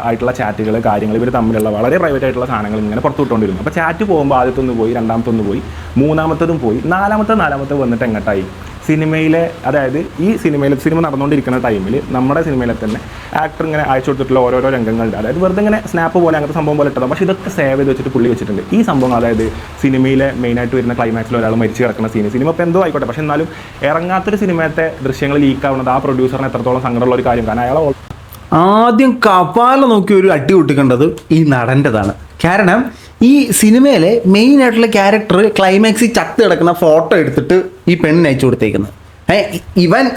ആയിട്ടുള്ള ചാറ്റുകൾ കാര്യങ്ങൾ ഇവർ തമ്മിലുള്ള വളരെ പ്രൈവറ്റ് ആയിട്ടുള്ള സാധനങ്ങൾ ഇങ്ങനെ പുറത്തു വിട്ടുകൊണ്ടിരുന്നു. അപ്പോൾ ചാറ്റ് പോകുമ്പോൾ ആദ്യത്തൊന്ന് പോയി, രണ്ടാമത്തൊന്ന് പോയി, മൂന്നാമത്തതും പോയി, നാലാമത്തെ വന്നിട്ട് എങ്ങോട്ടായി സിനിമയിലെ, അതായത് ഈ സിനിമ നടന്നുകൊണ്ടിരിക്കുന്ന ടൈമിൽ നമ്മുടെ സിനിമയിലെ തന്നെ ആക്ടർ ഇങ്ങനെ അയച്ചു കൊടുത്തിട്ടുള്ള ഓരോരോ രംഗങ്ങളുടെ, അതായത് വെറുതെ ഇങ്ങനെ സ്നാപ്പ് പോലെ അങ്ങനത്തെ സംഭവം പോലെ ഇട്ടതാണ്. പക്ഷേ ഇതൊക്കെ സേവ് ചെയ്ത് വെച്ചിട്ട് പുള്ളി വെച്ചിട്ടുണ്ട്. ഈ സംഭവം അതായത് സിനിമയിലെ മെയിനായിട്ട് വരുന്ന ക്ലൈമാക്സിൽ ഒരാൾ മരിച്ചു കിടക്കുന്ന സിനിമ ഇപ്പോൾ എന്തോ ആയിക്കോട്ടെ, പക്ഷേ എന്നാലും ഇറങ്ങാത്തൊരു സിനിമത്തെ ദൃശ്യങ്ങൾ ലീക്കാവുന്നത് ആ പ്രൊഡ്യൂസറിന് എത്രത്തോളം സങ്കടമുള്ള ഒരു കാര്യം. കാരണം അയാൾ ആദ്യം കപാല നോക്കി ഒരു അടി പൊട്ടിക്കേണ്ടത് ഈ നടൻ്റെതാണ്. കാരണം ഈ സിനിമയിലെ മെയിൻ ആയിട്ടുള്ള ക്യാരക്ടർ ക്ലൈമാക്സിൽ ചത്ത് കിടക്കുന്ന ഫോട്ടോ എടുത്തിട്ട് ഈ പെണ്ണിന് അയച്ചു കൊടുത്തേക്കുന്നത്.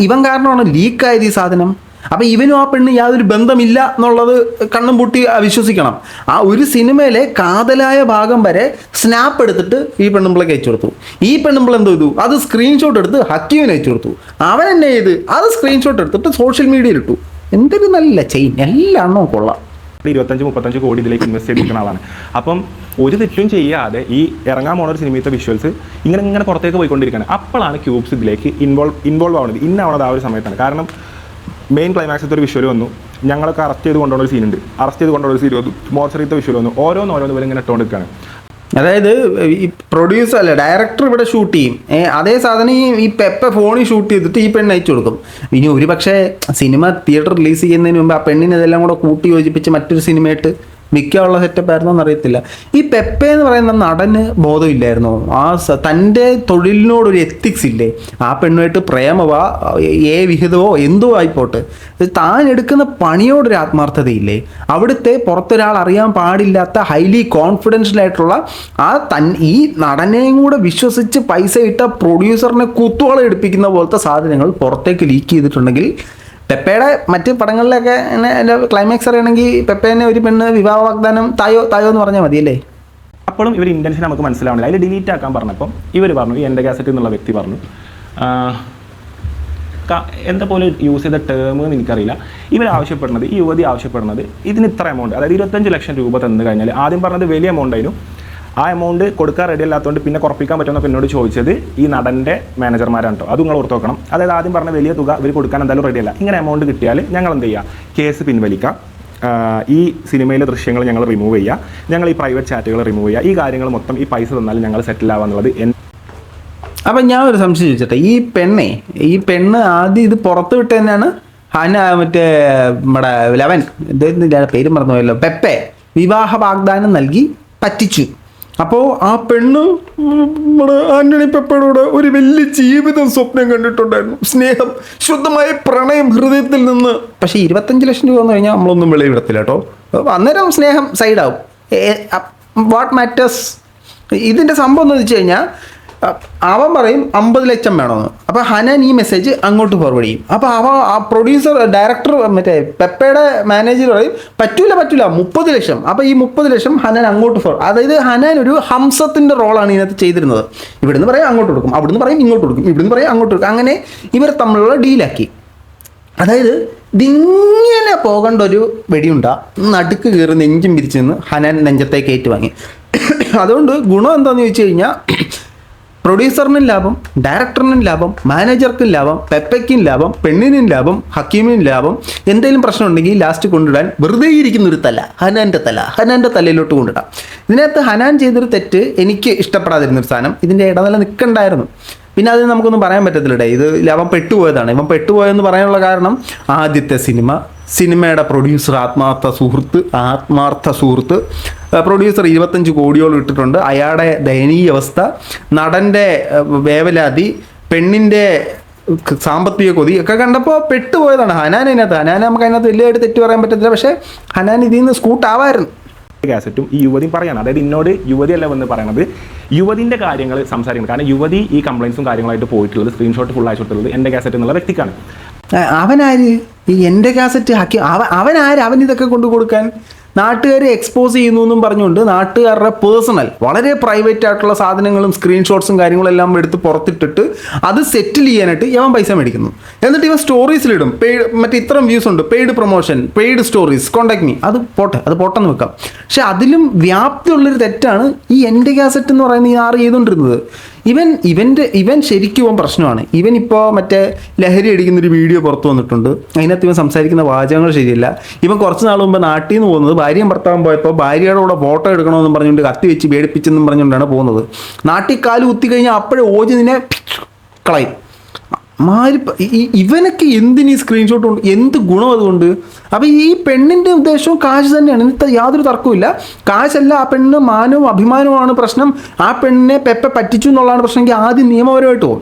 ഇവൻ കാരണമാണ് ലീക്കായത് ഈ സാധനം. അപ്പം ഇവനും ആ പെണ്ണ് യാതൊരു ബന്ധമില്ല എന്നുള്ളത് കണ്ണും പൂട്ടി വിശ്വസിക്കണം. ആ ഒരു സിനിമയിലെ കാതലായ ഭാഗം വരെ സ്നാപ്പ് എടുത്തിട്ട് ഈ പെണ്ണുമ്പിളക്ക് അയച്ചു കൊടുത്തു. ഈ പെണ്ണുമ്പിൾ എന്തോ ചെയ്തു, അത് സ്ക്രീൻഷോട്ട് എടുത്ത് ഹക്കീമിന് അയച്ചു കൊടുത്തു. അവൻ എന്നെ ചെയ്ത് അത് സ്ക്രീൻഷോട്ട് എടുത്തിട്ട് സോഷ്യൽ മീഡിയയിൽ ഇട്ടു. എന്തൊരു നല്ല ചെയിൻ, എല്ലാം കൊള്ളാം. 25-35 കോടി ഇതിലേക്ക് ഇൻവെസ്റ്റ് ചെയ്തിരിക്കുന്ന ആളാണ്. അപ്പം ഒരു തെറ്റും ചെയ്യാതെ ഈ ഇറങ്ങാൻ പോണ ഒരു സിനിമത്തെ വിഷ്വൽസ് ഇങ്ങനെ പുറത്തേക്ക് പോയിക്കൊണ്ടിരിക്കുകയാണ്. അപ്പോഴാണ് ക്യൂബ്സ് ഇതിലേക്ക് ഇൻവോൾവ് ആവുന്നത്. ഇന്നാവണത് ആ ഒരു സമയത്താണ്. കാരണം മെയിൻ ക്ലൈമാക്സിലത്തെ ഒരു വിഷ്വൽ വന്നു, ഞങ്ങളൊക്കെ അറസ്റ്റ് ചെയ്ത് കൊണ്ടുപോകുന്ന ഒരു സീനുണ്ട്, അറസ്റ്റ് ചെയ്ത് കൊണ്ടുപോകുന്ന ഒരു സീൻ വന്നു, മോർച്ചറിയത്തെ വിഷ്വൽ വന്നു, ഓരോന്ന് ഇവർ ഇങ്ങനെ ഇട്ടുകൊണ്ടിരിക്കുകയാണ്. അതായത് ഈ പ്രൊഡ്യൂസർ അല്ല ഡയറക്ടർ ഇവിടെ ഷൂട്ട് ചെയ്യും, അതേ സാധനം ഈ പെപ്പ ഫോണിൽ ഷൂട്ട് ചെയ്തിട്ട് ഈ പെണ്ണ് അയച്ചു കൊടുക്കും. ഇനി ഒരു പക്ഷേ സിനിമ തിയേറ്റർ റിലീസ് ചെയ്യുന്നതിന് മുമ്പ് ആ പെണ്ണിന് ഇതെല്ലാം കൂടെ കൂട്ടി യോജിപ്പിച്ച് മറ്റൊരു സിനിമയായിട്ട് മിക്കുള്ള സെറ്റപ്പ് ആയിരുന്നോ എന്നറിയത്തില്ല. ഈ പെപ്പ എന്ന് പറയുന്ന നടന് ബോധമില്ലായിരുന്നോ? തൻ്റെ തൊഴിലിനോടൊരു എത്തിക്സ് ഇല്ലേ? ആ പെണ്ണുമായിട്ട് പ്രേമവോ വിഹിതമോ എന്തോ ആയിപ്പോട്ടെ, താൻ എടുക്കുന്ന പണിയോടൊരു ആത്മാർത്ഥതയില്ലേ? അവിടുത്തെ പുറത്തൊരാൾ അറിയാൻ പാടില്ലാത്ത ഹൈലി കോൺഫിഡൻഷ്യൽ ആയിട്ടുള്ള ഈ നടനെയും കൂടെ വിശ്വസിച്ച് പൈസ ഇട്ട പ്രൊഡ്യൂസറിനെ കുത്തുവള എടുപ്പിക്കുന്ന പോലത്തെ സാധനങ്ങൾ പുറത്തേക്ക് ലീക്ക് ചെയ്തിട്ടുണ്ടെങ്കിൽ, പെപ്പയുടെ മറ്റ് പടങ്ങളിലൊക്കെ എൻ്റെ ക്ലൈമാക്സ് അറിയണമെങ്കിൽ പെപ്പേനെ ഒരു പെണ്ണ് വിവാഹ വാഗ്ദാനം തായോ എന്ന് പറഞ്ഞാൽ മതിയല്ലേ? അപ്പോഴും ഇവർ ഇൻറ്റൻഷൻ നമുക്ക് മനസ്സിലാവണില്ല. അതിൽ ഡിലീറ്റ് ആക്കാൻ പറഞ്ഞപ്പം ഇവർ പറഞ്ഞു, ഈ എൻ്റെ കാസറ്റ് എന്നുള്ള വ്യക്തി പറഞ്ഞു, എന്താ പോലെ യൂസ് ചെയ്ത ടേം എന്ന് എനിക്കറിയില്ല. ഈ യുവതി ആവശ്യപ്പെടുന്നത് ഇതിന് ഇത്ര എമൗണ്ട്, അതായത് 25 ലക്ഷം രൂപ തന്നു കഴിഞ്ഞാൽ, ആദ്യം പറഞ്ഞത് വലിയ എമൗണ്ട് ആയിരുന്നു, ആ എമൗണ്ട് കൊടുക്കാൻ റെഡി അല്ലാത്തതുകൊണ്ട് പിന്നെ കുറപ്പിക്കാൻ പറ്റുമെന്നപ്പോൾ എന്നോട് ചോദിച്ചത് ഈ നടൻ്റെ മാനേജർമാരാണ് കേട്ടോ. അത് നിങ്ങൾ ഓർത്ത് നോക്കണം. അതായത് ആദ്യം പറഞ്ഞ വലിയ തുക ഇവർ കൊടുക്കാൻ എന്തായാലും റെഡിയല്ല. ഇങ്ങനെ എമൗണ്ട് കിട്ടിയാൽ ഞങ്ങൾ എന്ത് ചെയ്യുക, കേസ് പിൻവലിക്കാം, ഈ സിനിമയിലെ ദൃശ്യങ്ങൾ ഞങ്ങൾ റിമൂവ് ചെയ്യുക, ഞങ്ങൾ ഈ പ്രൈവറ്റ് ചാറ്റുകൾ റിമൂവ് ചെയ്യുക, ഈ കാര്യങ്ങൾ മൊത്തം ഈ പൈസ തന്നാലും ഞങ്ങൾ സെറ്റിൽ ആവാന്നുള്ളത്. അപ്പം ഞാൻ ഒരു സംശയം ചോദിച്ചട്ടെ, ഈ പെണ്ണ് ആദ്യം ഇത് പുറത്ത് വിട്ട് തന്നെയാണ് മറ്റേ നമ്മുടെ ലവൻ പേര് മറന്നുപോയല്ലോ, പെപ്പെ വിവാഹ വാഗ്ദാനം നൽകി പറ്റിച്ചു. അപ്പോൾ ആ പെണ്ണ് നമ്മുടെ ആന്റണി പെപ്പയുടെ ഒരു വലിയ ജീവിതം സ്വപ്നം കണ്ടിട്ടുണ്ടായിരുന്നു, സ്നേഹം, ശുദ്ധമായ പ്രണയം ഹൃദയത്തിൽ നിന്ന്. പക്ഷേ 25 ലക്ഷം രൂപ എന്ന് കഴിഞ്ഞാൽ നമ്മളൊന്നും വെളിവിടത്തില്ല കേട്ടോ. അന്നേരം സ്നേഹം സൈഡാവും. വാട്ട് മാറ്റേഴ്സ് ഇതിൻ്റെ സംഭവം എന്ന് വെച്ച് കഴിഞ്ഞാൽ, അവൻ പറയും 50 ലക്ഷം വേണമെന്ന്. അപ്പോൾ ഹനാൻ ഈ മെസ്സേജ് അങ്ങോട്ട് ഫോർവേഡ് ചെയ്യും. അപ്പോൾ ആ പ്രൊഡ്യൂസർ ഡയറക്ടർ മറ്റേ പെപ്പയുടെ മാനേജർ പറയും പറ്റൂല 30 ലക്ഷം. അപ്പോൾ ഈ 30 ലക്ഷം ഹനാൻ അങ്ങോട്ട് അതായത് ഹനാൻ ഒരു ഹംസത്തിൻ്റെ റോളാണ് ഇതിനകത്ത് ചെയ്തിരുന്നത്. ഇവിടുന്ന് പറയും അങ്ങോട്ട് കൊടുക്കും, അവിടുന്ന് പറയും ഇങ്ങോട്ട് കൊടുക്കും, ഇവിടുന്ന് പറയും അങ്ങോട്ട് കൊടുക്കും. അങ്ങനെ ഇവർ തമ്മിലുള്ള ഡീലാക്കി. അതായത് ഇതിങ്ങനെ പോകേണ്ട ഒരു വെടിയുണ്ട നടുക്ക് കയറി നെഞ്ചും പിരിച്ചു നിന്ന് ഹനാൻ നെഞ്ചത്തേക്ക് ഏറ്റുവാങ്ങി. അതുകൊണ്ട് ഗുണം എന്താണെന്ന് ചോദിച്ചു കഴിഞ്ഞാൽ, പ്രൊഡ്യൂസറിനും ലാഭം, ഡയറക്ടറിനും ലാഭം, മാനേജർക്കും ലാഭം, പെപ്പയ്ക്കും ലാഭം, പെണ്ണിനും ലാഭം, ഹക്കീമിനും ലാഭം. എന്തെങ്കിലും പ്രശ്നം ഉണ്ടെങ്കിൽ ലാസ്റ്റ് കൊണ്ടിടാൻ വെറുതെ ഇരിക്കുന്നൊരു തല, ഹനാൻ്റെ തലയിലോട്ട് കൊണ്ടിടാം. ഇതിനകത്ത് ഹനാൻ ചെയ്തൊരു തെറ്റ് എനിക്ക് ഇഷ്ടപ്പെടാതിരുന്നൊരു സാധനം, ഇതിൻ്റെ ഇടനില നിൽക്കണ്ടായിരുന്നു. പിന്നെ അത് നമുക്കൊന്നും പറയാൻ പറ്റത്തില്ല. ഇത് അവൻ പെട്ടുപോയതാണ്. ഇവൻ പെട്ടുപോയെന്ന് പറയാനുള്ള കാരണം, ആദ്യത്തെ സിനിമയുടെ പ്രൊഡ്യൂസർ ആത്മാർത്ഥ സുഹൃത്ത് പ്രൊഡ്യൂസർ 25 കോടിയോളം ഇട്ടിട്ടുണ്ട്. അയാളുടെ ദയനീയ അവസ്ഥ, നടൻ്റെ വേവലാതി, പെണ്ണിൻ്റെ സാമ്പത്തിക കൊതി ഒക്കെ കണ്ടപ്പോൾ പെട്ടുപോയതാണ് ഹനാൻ. നമുക്ക് അതിനകത്ത് വലിയതായിട്ട് തെറ്റ് പറയാൻ പറ്റത്തില്ല. പക്ഷേ ഹനാൻ ഇതിൽ നിന്ന് സ്കൂട്ടാവായിരുന്നു. കാസറ്റും ഈ യുവതിയും പറയാണ്, അതായത് എന്നോട് യുവതിയല്ല വന്ന് പറയണത്, യുവതിൻ്റെ കാര്യങ്ങൾ സംസാരിക്കുന്നത്. കാരണം യുവതി ഈ കംപ്ലയിൻസും കാര്യങ്ങളായിട്ട് പോയിട്ടുള്ളത്, സ്ക്രീൻഷോട്ട് ഫുൾ അയച്ചു കൊടുത്തുള്ളത് എൻ്റെ കാസറ്റ് എന്നുള്ള വ്യക്തിക്കാണ്. അവനാര് ഈ എൻ്റെ കാസറ്റ് അവനാര് അവൻ ഇതൊക്കെ കൊണ്ടു കൊടുക്കാൻ? നാട്ടുകാരെ എക്സ്പോസ് ചെയ്യുന്നു എന്നും പറഞ്ഞുകൊണ്ട് നാട്ടുകാരുടെ പേഴ്സണൽ വളരെ പ്രൈവറ്റ് ആയിട്ടുള്ള സാധനങ്ങളും സ്ക്രീൻഷോട്ട്സും കാര്യങ്ങളും എല്ലാം എടുത്ത് പുറത്തിട്ടിട്ട് അത് സെറ്റിൽ ചെയ്യാനായിട്ട് ഇവൻ പൈസ മേടിക്കുന്നു. എന്നിട്ട് ഇവൻ സ്റ്റോറീസിലിടും മറ്റേ ഇത്രയും വ്യൂസ് ഉണ്ട്, paid promotion, paid stories, contact me. അത് പോട്ടെന്ന് വെക്കാം. പക്ഷെ അതിലും വ്യാപ്തിയുള്ളൊരു തെറ്റാണ് ഈ എൻ്റെ കാസറ്റ് എന്ന് പറയുന്ന ഈ ആറ് ചെയ്തുകൊണ്ടിരുന്നത്. ഇവൻ ശരിക്കും പ്രശ്നമാണ്. ഇവൻ ഇപ്പോൾ മറ്റേ ലഹരി അടിക്കുന്നൊരു വീഡിയോ പുറത്തു വന്നിട്ടുണ്ട്. അതിനകത്ത് ഇവൻ സംസാരിക്കുന്ന വാചകങ്ങൾ ശരിയല്ല. ഇവൻ കുറച്ച് നാൾ മുമ്പ് നാട്ടിൽ നിന്ന് പോകുന്നത് ഭാര്യയും ഭർത്താവും പോയപ്പോൾ ഭാര്യയുടെ കൂടെ ഫോട്ടോ എടുക്കണമെന്നും പറഞ്ഞുകൊണ്ട് കത്തി വെച്ച് പേടിപ്പിച്ചെന്നും പറഞ്ഞുകൊണ്ടാണ് പോകുന്നത്. നാട്ടിൽ കാല് കുത്തി കഴിഞ്ഞാൽ അപ്പോഴേ ഓജി നിന്നെ കളയും. ഇവനൊക്കെ എന്തിനീ സ്ക്രീൻഷോട്ട് കൊണ്ട് എന്ത് ഗുണം അതുകൊണ്ട്? അപ്പം ഈ പെണ്ണിൻ്റെ ഉദ്ദേശവും കാശ് തന്നെയാണ്. ഇന്നത്തെ യാതൊരു തർക്കമില്ല. കാശല്ല, ആ പെണ്ണിന് മാനവും അഭിമാനവുമാണ് പ്രശ്നം. ആ പെണ്ണിനെ പറ്റിച്ചു എന്നുള്ളതാണ് പ്രശ്നമെങ്കിൽ ആദ്യം നിയമപരമായിട്ട് പോകും.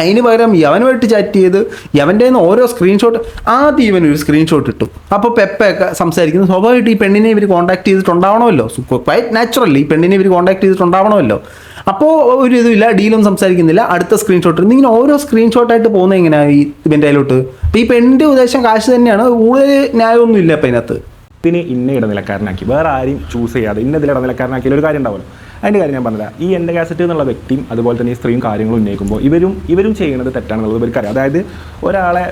അതിന് പകരം യവനുമായിട്ട് ചാറ്റ് ചെയ്ത് യവൻ്റെ നിന്ന് ഓരോ സ്ക്രീൻഷോട്ട് ആദ്യം ഇവനൊരു സ്ക്രീൻഷോട്ട് ഇട്ടു. അപ്പോൾ പെപ്പൊക്കെ സംസാരിക്കുന്നത് സ്വാഭാവികമായിട്ട് ഈ പെണ്ണിനെ ഇവർ കോൺടാക്ട് ചെയ്തിട്ടുണ്ടാവണമല്ലോ. ക്വൈറ്റ് നാച്ചുറലി ഈ പെണ്ണിനെ ഇവർ കോൺടാക്ട് ചെയ്തിട്ടുണ്ടാവണമല്ലോ. അപ്പോൾ ഒരു ഇതുമില്ല, ഡീലൊന്നും സംസാരിക്കുന്നില്ല, അടുത്ത സ്ക്രീൻഷോട്ട് ഇങ്ങനെ ഓരോ സ്ക്രീൻഷോട്ടായിട്ട് പോകുന്നത് എങ്ങനെയാണ് ഈ ഇവൻ്റെ അതിലോട്ട്? അപ്പോൾ ഈ പെണ്ണിൻ്റെ ഉദ്ദേശം കാശ് തന്നെയാണ്, കൂടുതൽ ന്യായമൊന്നും ഇല്ല അപ്പം അതിനകത്ത്. ഇതിന് ഇന്ന ഇടനിലക്കാരനാക്കി വേറെ ആരെയും ചൂസ് ചെയ്യാതെ ഇന്നതിൽ ഇടനിലക്കാരനാക്കിയ ഒരു കാര്യം ഉണ്ടാവുമല്ലോ. അതിൻ്റെ കാര്യം ഞാൻ പറഞ്ഞില്ല. ഈ എൻ്റെ കാസറ്റ് എന്നുള്ള വ്യക്തിയും അതുപോലെ തന്നെ ഈ സ്ത്രീയും കാര്യങ്ങളും ഉന്നയിക്കുമ്പോൾ ഇവരും ചെയ്യുന്നത് തെറ്റാണെന്നുള്ളത് ഇവർക്കറിയാം. അതായത് ഒരാളെ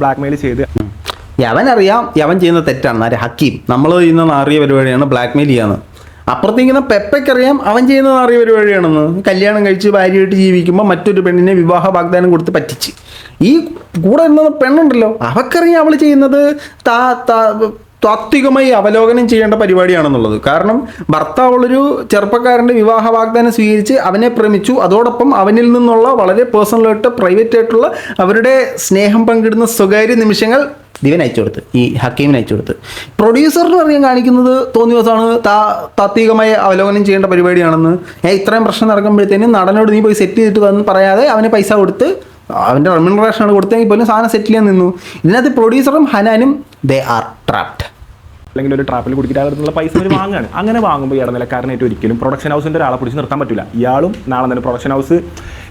ബ്ലാക്ക് മെയിൽ ചെയ്ത് യവനറിയാം യവൻ ചെയ്യുന്ന തെറ്റാണ്. ആര്? ഹക്കീം. നമ്മൾ ചെയ്യുന്ന നാറിയ പരിപാടിയാണ് ബ്ലാക്ക് മെയിൽ ചെയ്യാന്ന്. അപ്പുറത്തേക്കുന്ന പെപ്പയ്ക്കറിയാം അവൻ ചെയ്യുന്ന നാറിയ പരിപാടിയാണെന്ന്. കല്യാണം കഴിച്ച് ഭാര്യയായിട്ട് ജീവിക്കുമ്പോൾ മറ്റൊരു പെണ്ണിനെ വിവാഹ വാഗ്ദാനം കൊടുത്ത് പറ്റിച്ച്. ഈ കൂടെ ഇരുന്ന പെണ്ണുണ്ടല്ലോ, അവക്കറിയാം അവൾ ചെയ്യുന്നത് താത്വികമായി അവലോകനം ചെയ്യേണ്ട പരിപാടിയാണെന്നുള്ളത്. കാരണം ഭർത്താവുള്ളൊരു ചെറുപ്പക്കാരൻ്റെ വിവാഹ വാഗ്ദാനം സ്വീകരിച്ച് അവനെ പ്രേമിച്ചു, അതോടൊപ്പം അവനിൽ നിന്നുള്ള വളരെ പേഴ്സണലായിട്ട് പ്രൈവറ്റ് ആയിട്ടുള്ള അവരുടെ സ്നേഹം പങ്കിടുന്ന സ്വകാര്യ നിമിഷങ്ങൾ ദിവൻ അയച്ചു കൊടുത്ത്, ഈ ഹക്കീമിന് അയച്ചു കൊടുത്ത്. പ്രൊഡ്യൂസറിന് പറയാൻ കാണിക്കുന്നത് തോന്നിയ ദിവസമാണ് താത്വികമായി അവലോകനം ചെയ്യേണ്ട പരിപാടിയാണെന്ന്. ഇത്രയും പ്രശ്നം നടക്കുമ്പോഴത്തേനും നടനോട് നീ പോയി സെറ്റ് ചെയ്തിട്ട് വന്ന് പറയാതെ അവന് പൈസ കൊടുത്ത് അവൻ്റെ റെമ്യൂണറേഷനാണ് കൊടുത്തെങ്കിൽ പോലും സാധനം സെറ്റിൽ ചെയ്യാൻ നിന്നു. ഇതിനകത്ത് പ്രൊഡ്യൂസറും ഹനാനും ദേ ആർ ട്രാപ്ഡ്. അല്ലെങ്കിൽ ഒരു ട്രാപ്പിൽ കുടിക്കാനുള്ള പൈസ അവർ വാങ്ങുകയാണ്. അങ്ങനെ വാങ്ങുമ്പോൾ ഈ ഇടനിലക്കാരനായിട്ട് ഒരിക്കലും പ്രൊഡക്ഷൻ ഹൗസിൻ്റെ ഒരാളെ പിടിച്ച് നിർത്താൻ പറ്റില്ല. ഇയാളും നാളെ തന്നെ പ്രൊഡക്ഷൻ ഹൗസ്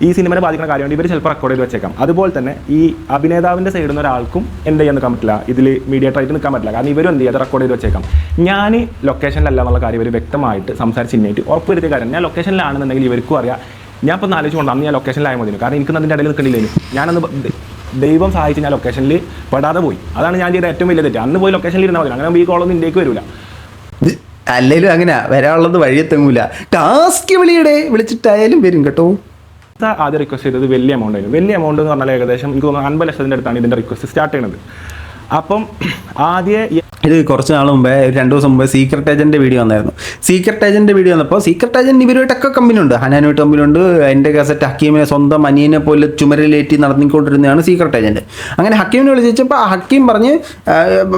ഈ സിനിമയെ ബാധിക്കുന്ന കാര്യമാണ് ഇവർ ചിലപ്പോൾ റെക്കോർഡ് ചെയ്ത് വെച്ചേക്കാം. അതുപോലെ തന്നെ ഈ അഭിനേതാവിൻ്റെ സൈഡിൽ നിന്ന് ഒരാൾക്കും എന്ത് ചെയ്യാൻ നിൽക്കാൻ പറ്റില്ല, ഇതിൽ മീഡിയേറ്ററായിട്ട് നിൽക്കാൻ പറ്റില്ല. കാരണം ഇവരും എന്ത് ചെയ്യാതെ റെക്കോർഡ് ചെയ്ത് വെച്ചേക്കാം. ഞാൻ ലൊക്കേഷനിലല്ല എന്നുള്ള കാര്യം ഇവർ വ്യക്തമായിട്ട് സംസാരിച്ച് ഇന്നേറ്റ് ഉറപ്പ് വരുത്തിയ കാര്യം. ഞാൻ ലൊക്കേഷനിലാണെന്നുണ്ടെങ്കിൽ ഇവർക്കും അറിയാം. ഞാൻ ഇപ്പം ആലോചിച്ചുകൊണ്ട് അന്ന് ഞാൻ ലൊക്കേഷനിലായ മതി. കാരണം എനിക്ക് അതിൻ്റെ ഇടയിൽ നിൽക്കണില്ലേനും. ഞാനന്ന് ദൈവം സഹായിച്ച് ഞാൻ ലൊക്കേഷനിൽ പെടാതെ പോയി. അതാണ് ഞാൻ ചെയ്ത ഏറ്റവും വലിയ തെറ്റ്. അന്ന് പോയി ലൊക്കേഷനിൽ ഇരുന്നാൽ മതി. അങ്ങനെ ഈ കോളൊന്നും ഇന്ത്യക്ക് വരില്ല. അല്ലെങ്കിലും അങ്ങനെ വരാനുള്ളത് വഴിയെത്തെങ്ങൂല. ടാസ്ക് വിളിച്ചിട്ടായാലും വരും കേട്ടോ. ആദ്യം റിക്വസ്റ്റ് ചെയ്തത് വലിയ എമൗണ്ട് ആയിരുന്നു. വലിയ എമൗണ്ട് എന്ന് പറഞ്ഞാൽ ഏകദേശം എനിക്ക് തോന്നുന്നു 50 ലക്ഷത്തിൻ്റെ അടുത്താണ് ഇതിൻ്റെ റിക്വസ്റ്റ് സ്റ്റാർട്ട് ചെയ്യുന്നത്. അപ്പം ഇത് കുറച്ച് നാൾ മുമ്പേ 2 ദിവസം മുമ്പേ സീക്രട്ട് ഏജൻറ്റ് വീഡിയോ വന്നായിരുന്നു. സീക്രട്ട് ഏജൻറ്റ് വീഡിയോ വന്നപ്പോൾ സീക്രട്ട് ഏജൻറ്റ് ഇവരുമായിട്ടൊക്കെ കമ്പനി ഉണ്ട്. ഹനാനുമായിട്ട് കമ്പനിയുണ്ട്. എൻ്റെ കാസറ്റ് ഹക്കീമിനെ സ്വന്തം അനിയനെ പോലെ ചുമരിലേറ്റി നടന്നിക്കൊണ്ടിരുന്നതാണ് സീക്രട്ട് ഏജൻറ്റ്. അങ്ങനെ ഹക്കീമിനെ വിളിച്ചപ്പോൾ ഹക്കീം പറഞ്ഞ്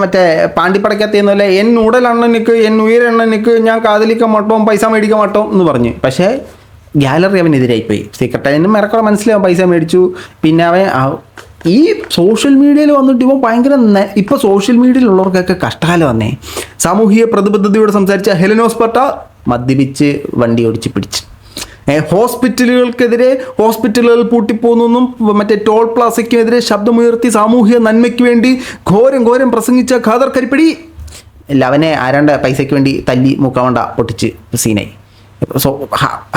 മറ്റേ പാണ്ടിപ്പടക്കത്തേന്ന് പോലെ എൻ ഉടലെണ്ണനിക്ക് എൻ ഉയരെണ്ണനിക്ക് ഞാൻ കാതലിക്ക മാട്ടോം പൈസ മേടിക്കാൻ മാട്ടോം എന്ന് പറഞ്ഞ്. പക്ഷേ ഗാലറി അവനെതിരായിപ്പോയി. സീക്രട്ട് ഏജൻറ്റും ഇറക്കണം മനസ്സിലാവും പൈസ മേടിച്ചു. പിന്നെ അവൻ ഈ സോഷ്യൽ മീഡിയയിൽ വന്നിട്ട് ഇവൻ ഭയങ്കര ഇപ്പോൾ സോഷ്യൽ മീഡിയയിലുള്ളവർക്കൊക്കെ കഷ്ടകാലം വന്നേ. സാമൂഹിക പ്രതിബദ്ധതയോട് സംസാരിച്ച ഹെലനോസ്പെർട്ട മദ്യപിച്ച് വണ്ടി ഓടിച്ച് പിടിച്ച്. ഹോസ്പിറ്റലുകൾ പൂട്ടിപ്പോകുന്നെന്നും മറ്റേ ടോൾ പ്ലാസയ്ക്കുമെതിരെ ശബ്ദമുയർത്തി സാമൂഹിക നന്മയ്ക്ക് വേണ്ടി ഘോരം പ്രസംഗിച്ച ഖാദർ കരിപ്പടി അവനെ ആരാണ്ട് പൈസയ്ക്ക് വേണ്ടി തല്ലി മൂക്കാവണ്ട പൊട്ടിച്ച് സീനായി.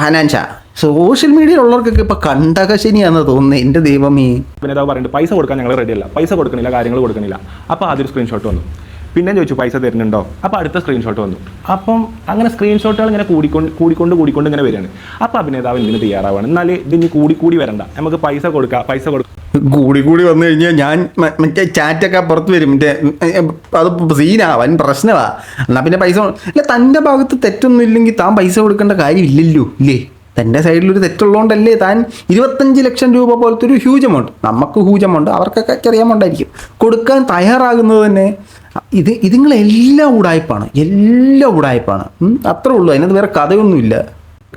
ഹനാൻ ഷാ സോഷ്യൽ മീഡിയയിലുള്ളവർക്കൊക്കെ ഇപ്പം കണ്ടകശനിയാണെന്ന് തോന്നുന്നത്. എൻ്റെ ദൈവമേ. പിന്നെ ഇതാ പറയുന്നത് പൈസ കൊടുക്കാൻ ഞങ്ങൾ റെഡിയല്ല, പൈസ കൊടുക്കണില്ല, കാര്യങ്ങൾ കൊടുക്കണില്ല. അപ്പോൾ അതൊരു സ്ക്രീൻഷോട്ട് വന്നു. പിന്നെ ചോദിച്ചു പൈസ തരുന്നുണ്ടോ? അപ്പോൾ അടുത്ത സ്ക്രീൻഷോട്ട് വന്നു. അപ്പം അങ്ങനെ സ്ക്രീൻഷോട്ടുകൾ ഇങ്ങനെ കൂടിക്കൊണ്ട് ഇങ്ങനെ വരികയാണ്. അപ്പോൾ അഭിനേതാവ് ഇതിന് തയ്യാറാവുകയാണ്. എന്നാൽ ഇതിന് കൂടി വരണ്ട, നമുക്ക് പൈസ കൊടുക്കാം. കൂടി വന്നു കഴിഞ്ഞാൽ ഞാൻ മറ്റേ ചാറ്റൊക്കെ പുറത്ത് വരും. മറ്റേ അത് സീനാവാൻ പ്രശ്നമാ. എന്നാൽ പിന്നെ പൈസ അല്ല, തൻ്റെ ഭാഗത്ത് തെറ്റൊന്നും ഇല്ലെങ്കിൽ താൻ പൈസ കൊടുക്കേണ്ട കാര്യമില്ലല്ലോ ഇല്ലേ? തൻ്റെ സൈഡിലൊരു തെറ്റുള്ളതുകൊണ്ടല്ലേ താൻ 25 ലക്ഷം രൂപ പോലത്തെ ഒരു ഹ്യൂജ് എമൗണ്ട്, നമുക്ക് ഹ്യൂജ് എമൗണ്ട്, അവർക്കൊക്കെ ചെറിയ എമൗണ്ട് ആയിരിക്കും, കൊടുക്കാൻ തയ്യാറാകുന്നത് തന്നെ. ഇതിങ്ങളെല്ലാം ഉടായ്പാണ്, അത്രേ ഉള്ളൂ. അതിനകത്ത് വേറെ കഥയൊന്നുമില്ല.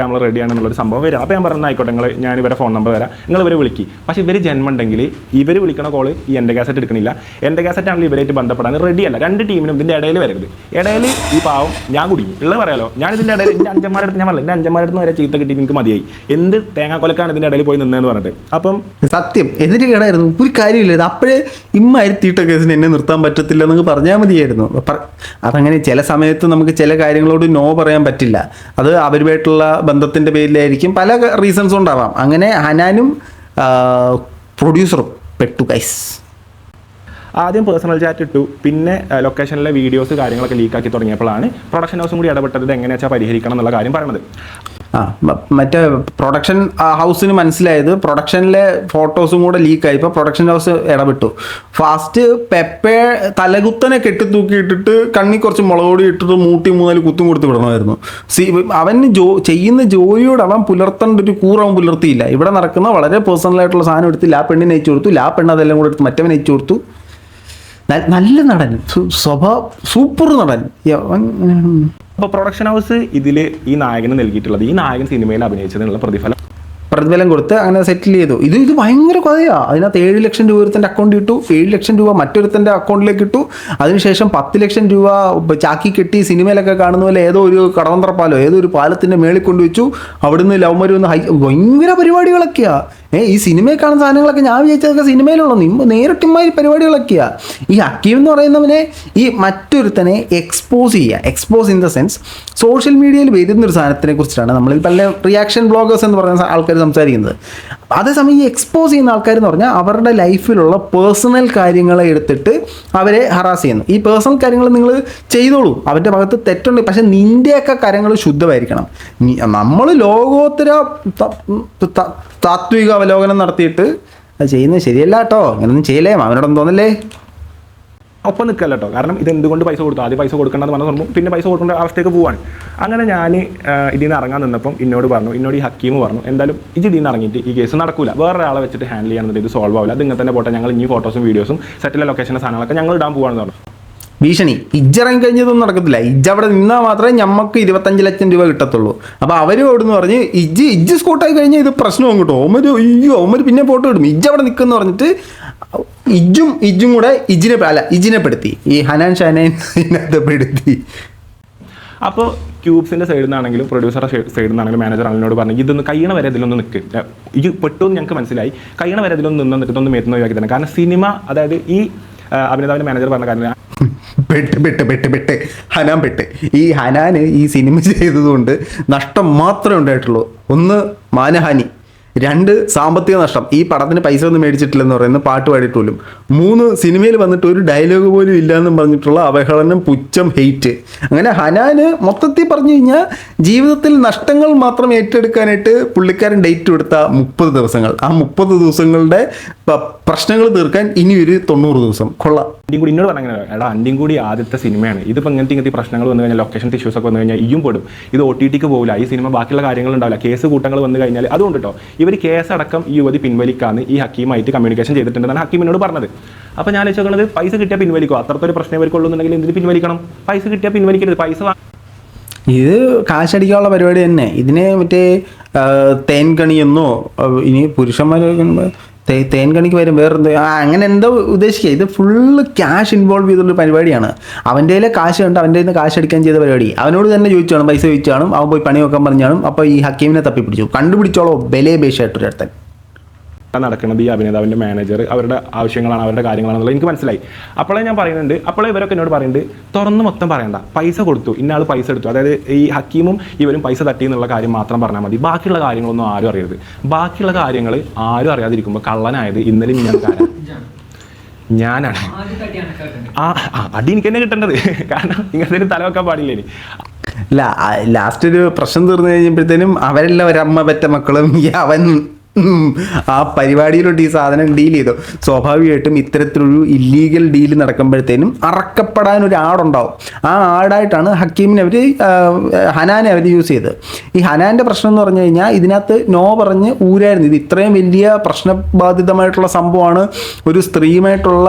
നമ്മൾ റെഡിയാണെന്നുള്ളൊരു സംഭവം വരും. അപ്പോൾ ഞാൻ പറഞ്ഞ ആയിക്കോട്ടെ, ഞാൻ ഇവരെ ഫോൺ നമ്പർ തരാം, നിങ്ങൾ ഇവരെ വിളിക്കും. പക്ഷേ ഇവർ ജന്മമുണ്ടെങ്കിൽ ഇവർ വിളിക്കണ കോള് ഈ എൻ്റെ കാസറ്റ് എടുക്കണില്ല. എൻ്റെ കാസറ്റ് ആണെങ്കിൽ ഇവരായിട്ട് ബന്ധപ്പെടാൻ റെഡിയല്ല. രണ്ട് ടീമിനും ഇതിൻ്റെ ഇടയിൽ വരരുത്. ഇടയിൽ ഈ പാവം ഞാൻ കുടുങ്ങി ഉള്ളത് പറയാലോ. ഞാൻ ഇതിൻ്റെ ഇടയിൽ എൻ്റെ അഞ്ചന്മാരുടെ ഞാൻ പറഞ്ഞില്ല, എൻ്റെ അഞ്ചന്മാരുടെ വരെ ചീത്ത കിട്ടി എനിക്ക് മതിയായി. എന്ത് തേങ്ങാക്കൊലക്കാണ് ഇതിൻ്റെ ഇടയിൽ പോയി നിന്നതെന്ന് പറഞ്ഞിട്ട്. അപ്പം സത്യം എതിര് കേടായിരുന്നു, ഒരു കാര്യമില്ല. ഇത് അപ്പോഴേ ഇമ്മായിരുത്തിയിട്ട കേസിന് എന്നെ നിർത്താൻ പറ്റത്തില്ല എന്നൊക്കെ പറഞ്ഞാൽ മതിയായിരുന്നു. അതങ്ങനെ ചില സമയത്ത് നമുക്ക് ചില കാര്യങ്ങളോട് നോ പറയാൻ പറ്റില്ല. അത് അവരുമായിട്ടുള്ള ബന്ധത്തിൻ്റെ പേരിലായിരിക്കും, പല റീസൺസും ഉണ്ടാവാം. അങ്ങനെ ഹനാനും പ്രൊഡ്യൂസറും പെട്ടു ഗൈസ്. ആദ്യം പേഴ്സണൽ ചാറ്റ് ഇട്ടു, പിന്നെ ലൊക്കേഷനിലെ വീഡിയോസ് കാര്യങ്ങളൊക്കെ ലീക്കാക്കി തുടങ്ങിയപ്പോഴാണ് പ്രൊഡക്ഷൻ ഹൗസും കൂടി ഇടപെട്ടത് എങ്ങനെയാ വെച്ചാൽ പരിഹരിക്കണം എന്നുള്ള കാര്യം പറയുന്നത്. മറ്റേ പ്രൊഡക്ഷൻ ഹൗസിന് മനസ്സിലായത് പ്രൊഡക്ഷനിലെ ഫോട്ടോസും കൂടെ ലീക്കായി. ഇപ്പോൾ പ്രൊഡക്ഷൻ ഹൗസ് ഇടപെട്ടു. ഫാസ്റ്റ് പെപ്പെ തലകുത്തനെ കെട്ടിത്തൂക്കിയിട്ടിട്ട് കണ്ണി കുറച്ച് മുളകൊടി ഇട്ടിട്ട് 3 കുത്തും കൊടുത്ത് വിടണമായിരുന്നു. അവന് ചെയ്യുന്ന ജോലിയോട് അവൻ പുലർത്തേണ്ട ഒരു കൂറവൻ പുലർത്തിയില്ല. ഇവിടെ നടക്കുന്ന വളരെ പേഴ്സണലായിട്ടുള്ള സാധനം എടുത്ത് ലാ പെണ്ണിനെ അയച്ചു കൊടുത്തു, ലാ പെണ്ണ് അതെല്ലാം കൂടെ എടുത്ത് മറ്റവനെ അയച്ചു കൊടുത്തു. നല്ല നടൻ, സൂപ്പർ നടൻ. അപ്പോൾ പ്രൊഡക്ഷൻ ഹൗസ് ഇതിൽ ഈ നായകന് നൽകിയിട്ടുള്ളത്, ഈ നായകൻ സിനിമയിൽ അഭിനയിച്ചതിനുള്ള പ്രതിഫലം കൊടുത്ത് അങ്ങനെ സെറ്റിൽ ചെയ്തു. ഇത് ഭയങ്കര കഥയാണ്. അതിനകത്ത് 7 ലക്ഷം രൂപ ഒരുത്തൻ്റെ അക്കൗണ്ടിൽ ഇട്ടു, 7 ലക്ഷം രൂപ മറ്റൊരുത്തൻ്റെ അക്കൗണ്ടിലേക്ക് ഇട്ടു. അതിനുശേഷം 10 ലക്ഷം രൂപ ചാക്കി കെട്ടി സിനിമയിലൊക്കെ കാണുന്ന പോലെ ഏതോ ഒരു കടവന്ത്രപ്പാലോ ഏതോ ഒരു പാലത്തിൻ്റെ മേളിൽ കൊണ്ടുവച്ചു. അവിടുന്ന് ലവ്മര് വന്ന് ഭയങ്കര പരിപാടികളൊക്കെയാണ്. ഈ സിനിമയിൽ കാണുന്ന സാധനങ്ങളൊക്കെ ഞാൻ വിചാരിച്ചതൊക്കെ സിനിമയിലുള്ള നേരിട്ടിമാതിരി പരിപാടികളൊക്കെയാണ്. ഈ ഹക്കീം എന്ന് പറയുന്നവനെ ഈ മറ്റൊരുത്തനെ expose in the sense social മീഡിയയിൽ വരുന്നൊരു സാധനത്തിനെ കുറിച്ചിട്ടാണ് നമ്മൾ പല റിയാക്ഷൻ ബ്ലോഗേഴ്സ് എന്ന് പറയുന്ന ആൾക്കാർ സംസാരിക്കുന്നത്. അതേസമയം ഈ എക്സ്പോസ് ചെയ്യുന്ന ആൾക്കാർ എന്ന് പറഞ്ഞാൽ അവരുടെ ലൈഫിലുള്ള പേഴ്സണൽ കാര്യങ്ങളെ എടുത്തിട്ട് അവരെ ഹറാസ് ചെയ്യുന്നു. ഈ പേഴ്സണൽ കാര്യങ്ങൾ നിങ്ങൾ ചെയ്തോളൂ, അവരുടെ ഭാഗത്ത് തെറ്റുണ്ട്, പക്ഷെ നിൻ്റെയൊക്കെ കാര്യങ്ങൾ ശുദ്ധമായിരിക്കണം. നമ്മൾ ലോകോത്തര താത്വിക അവലോകനം നടത്തിയിട്ട് അത് ചെയ്യുന്നത് ശരിയല്ല കേട്ടോ. അങ്ങനൊന്നും ചെയ്യലേ, അവനോടൊന്നും തോന്നല്ലേ. ഒപ്പം നിൽക്കല്ല കേട്ടോ. കാരണം ഇത് എന്തുകൊണ്ട് പൈസ കൊടുത്തു, ആദ്യം പൈസ കൊടുക്കേണ്ടത് പറഞ്ഞ് തുടങ്ങും, പിന്നെ പൈസ കൊടുക്കേണ്ട അവസ്ഥയ്ക്ക് പോവാണ്. അങ്ങനെ ഞാൻ ഇതിൽ നിന്ന് ഇറങ്ങാൻ നിന്നപ്പം എന്നോട് ഈ ഹക്കീം പറഞ്ഞു, എന്തായാലും ഇതിൽ നിന്ന് ഇറങ്ങിയിട്ട് ഈ കേസ് നടക്കില്ല, വേറൊരാളെ വെച്ചിട്ട് ഹാൻഡിൽ ചെയ്യാന്നുണ്ടെങ്കിൽ ഇത് സോൾവ് ആവില്ല, അത് ഇങ്ങനെ തന്നെ പോട്ടെ, ഞങ്ങൾ ഇനി ഫോട്ടോസും വീഡിയോസും സെറ്റിലെ ലൊക്കേഷൻ്റെ സാധനങ്ങളൊക്കെ ഞങ്ങൾ ഇടാൻ പോവാണെന്ന് പറഞ്ഞു. ഭീഷണി. ഇജ്ജിറങ്ങി കഴിഞ്ഞതൊന്നും നടക്കത്തില്ല. ഇജ്ജ് അവിടെ നിന്നാൽ മാത്രമേ ഞമ്മക്ക് 25 ലക്ഷം രൂപ കിട്ടത്തുള്ളൂ. അപ്പോൾ അവർ ഓടുന്ന് പറഞ്ഞ് ഇജ്ജ് സ്കൂട്ടായി കഴിഞ്ഞാൽ ഇത് പ്രശ്നവും കിട്ടും. ഓമര് പിന്നെ ഫോട്ടോ ഇടും. ഇജ്ജ് അവിടെ നിൽക്കുമെന്ന് പറഞ്ഞിട്ട് ഇജ്ജും കൂടെ ഇജ്ജിനെ പെടുത്തി, ഈ ഹനാൻ ഷാനേൻ ഇതിനകത്ത് പെടുത്തി. അപ്പോൾ ക്യൂബ്സിൻ്റെ സൈഡിൽ നിന്നാണെങ്കിലും പ്രൊഡ്യൂസറുടെ സൈഡിൽ നിന്നാണെങ്കിലും മാനേജർ അതിനോട് പറഞ്ഞു, ഇതൊന്ന് കഴിയണ വരെ ഇതിലൊന്ന് നിൽക്ക്, ഇത് പെട്ടെന്ന് ഞങ്ങൾക്ക് മനസ്സിലായി, കഴിയണ വരെ ഇതിലൊന്ന് നിന്നിട്ട് ഇതൊന്ന് മേത്തുന്ന ഒഴിവാക്കി തന്നെ. കാരണം സിനിമ, അതായത് ഈ അഭിനേതാവിൻ്റെ മാനേജർ പറഞ്ഞ കാര്യം പെട്ട് ഹനാൻ പെട്ട്. ഈ ഹനാന് ഈ സിനിമ ചെയ്തതുകൊണ്ട് നഷ്ടം മാത്രമേ ഉണ്ടായിട്ടുള്ളൂ. 1 മാനഹാനി, 2 സാമ്പത്തിക നഷ്ടം, ഈ പടത്തിന് പൈസ ഒന്നും മേടിച്ചിട്ടില്ലെന്ന് പറയുന്നത് പാട്ട് പാടിയിട്ട് പോലും. 3 സിനിമയിൽ വന്നിട്ട് ഒരു ഡയലോഗ് പോലും ഇല്ലയെന്നും പറഞ്ഞിട്ടുള്ള അവഹേളനം, പുച്ഛം, ഹെയ്റ്റ്. അങ്ങനെ ഹനാന് മൊത്തത്തിൽ പറഞ്ഞു കഴിഞ്ഞാൽ ജീവിതത്തിൽ നഷ്ടങ്ങൾ മാത്രം ഏറ്റെടുക്കാനായിട്ട് പുള്ളിക്കാരൻ ഡേറ്റ് കൊടുത്ത 30 ദിവസങ്ങൾ. ആ 30 ദിവസങ്ങളുടെ പ്രശ്നങ്ങൾ തീർക്കാൻ ഇനി ഒരു 90 ദിവസം. കൊള്ളാം. അണ്ടിയും കൂടി എന്നോട് പറഞ്ഞാൽ, എടാ അണ്ടിയും കൂടി ആദ്യത്തെ സിനിമയാണ്, ഇതിപ്പോൾ ഇങ്ങനത്തെ പ്രശ്നങ്ങൾ വന്നു കഴിഞ്ഞാൽ, ലൊക്കേഷൻ ഇഷ്യൂസ് ഒക്കെ വന്നു കഴിഞ്ഞാൽ ഇയും പെടും, ഇത് OTT പോകില്ല, ഈ സിനിമ ബാക്കിയുള്ള കാര്യങ്ങൾ ഉണ്ടാവില്ല, കേസ് കൂട്ടങ്ങൾ വന്നു കഴിഞ്ഞാൽ. അതുകൊണ്ട് കേട്ടോ ഇവർ കേസടക്കം ഈ യുവതി പിൻവലിക്കാന്ന് ഈ ഹക്കീമായിട്ട് കമ്മ്യൂണിക്കേഷൻ ചെയ്തിട്ടുണ്ടെന്നാണ് ഹക്കീമിനോട് പറഞ്ഞത്. അപ്പോൾ ഞാൻ ചോദിക്കുന്നത്, പൈസ കിട്ടിയാൽ പിൻവലിക്കും, അത്രത്തൊരു പ്രശ്നം ഇവർക്കുള്ളൂന്നുണ്ടെങ്കിൽ എന്തിന് പിൻവലിക്കണം? പൈസ കിട്ടിയാൽ പിൻവലിക്കരുത്, പൈസ ഇത് കാശടിക്കാനുള്ള പരിപാടി തന്നെ. ഇതിനെ മറ്റേ തേൻകണിയെന്നോ ഇനി പുരുഷന്മാർ തേൻകണിക്ക് വരും വേറെന്തോ അങ്ങനെ എന്തോ ഉദ്ദേശിക്കുക. ഇത് ഫുള്ള് ക്യാഷ് ഇൻവോൾവ് ചെയ്തുള്ള പരിപാടിയാണ്. അവൻ്റെ കയ്യിലെ കാശ് കണ്ട് അവൻ്റെ കയ്യിൽ നിന്ന് കാശ് അടിക്കാൻ ചെയ്ത പരിപാടി. അവനോട് തന്നെ ചോദിച്ചാണ്, പൈസ ചോദിച്ചാണ്, അവൻ പോയി പണി വെക്കാൻ പറഞ്ഞാണ്. അപ്പോൾ ഈ ഹക്കീമിനെ തപ്പിപ്പിടിച്ചു, കണ്ടുപിടിച്ചോളോ ബലേ ബേഷായിട്ടൊരുത്തൻ. നടക്കുന്നത് ഈ അഭിനേതാവിൻ്റെ മാനേജർ അവരുടെ ആവശ്യങ്ങളാണ്, അവരുടെ കാര്യങ്ങളാണെന്നുള്ളത് എനിക്ക് മനസ്സിലായി. അപ്പോഴേ ഞാൻ പറയുന്നുണ്ട്, അപ്പോഴേ ഇവരൊക്കെ എന്നോട് പറയുന്നുണ്ട്, തുറന്ന് മൊത്തം പറയണ്ട, പൈസ കൊടുത്തു, ഇന്നയാൾ പൈസ എടുത്തു, അതായത് ഈ ഹക്കീമും ഇവരും പൈസ തട്ടി എന്നുള്ള കാര്യം മാത്രം പറഞ്ഞാൽ മതി, ബാക്കിയുള്ള കാര്യങ്ങളൊന്നും ആരും അറിയരുത്. ബാക്കിയുള്ള കാര്യങ്ങൾ ആരും അറിയാതിരിക്കുമ്പോൾ കള്ളനായത് ഇന്നലെ ഞാനാണ്. അടി എനിക്ക് തന്നെ കിട്ടേണ്ടത്, കാരണം ഇങ്ങനത്തെ തല വെക്കാൻ പാടില്ല. ഇനി ലാസ്റ്റ് ഒരു പ്രശ്നം തീർന്നു കഴിഞ്ഞപ്പോഴത്തേനും അവരെല്ലാം ഒരമ്മ പെറ്റ മക്കളും അവൻ ആ പരിപാടിയിലോട്ട് ഈ സാധനം ഡീൽ ചെയ്തു. സ്വാഭാവികമായിട്ടും ഇത്തരത്തിലൊരു ഇല്ലീഗൽ ഡീൽ നടക്കുമ്പോഴത്തേനും അറക്കപ്പെടാൻ ഒരു ആടുണ്ടാവും. ആ ആടായിട്ടാണ് ഹക്കീമിനെ അവർ ഹനാനെ അവർ യൂസ് ചെയ്തത്. ഈ ഹനാൻ്റെ പ്രശ്നം എന്ന് പറഞ്ഞു കഴിഞ്ഞാൽ ഇതിനകത്ത് നോ പറഞ്ഞ് ഊരായിരുന്നു. ഇത് ഇത്രയും വലിയ പ്രശ്നബാധിതമായിട്ടുള്ള സംഭവമാണ്. ഒരു സ്ത്രീയുമായിട്ടുള്ള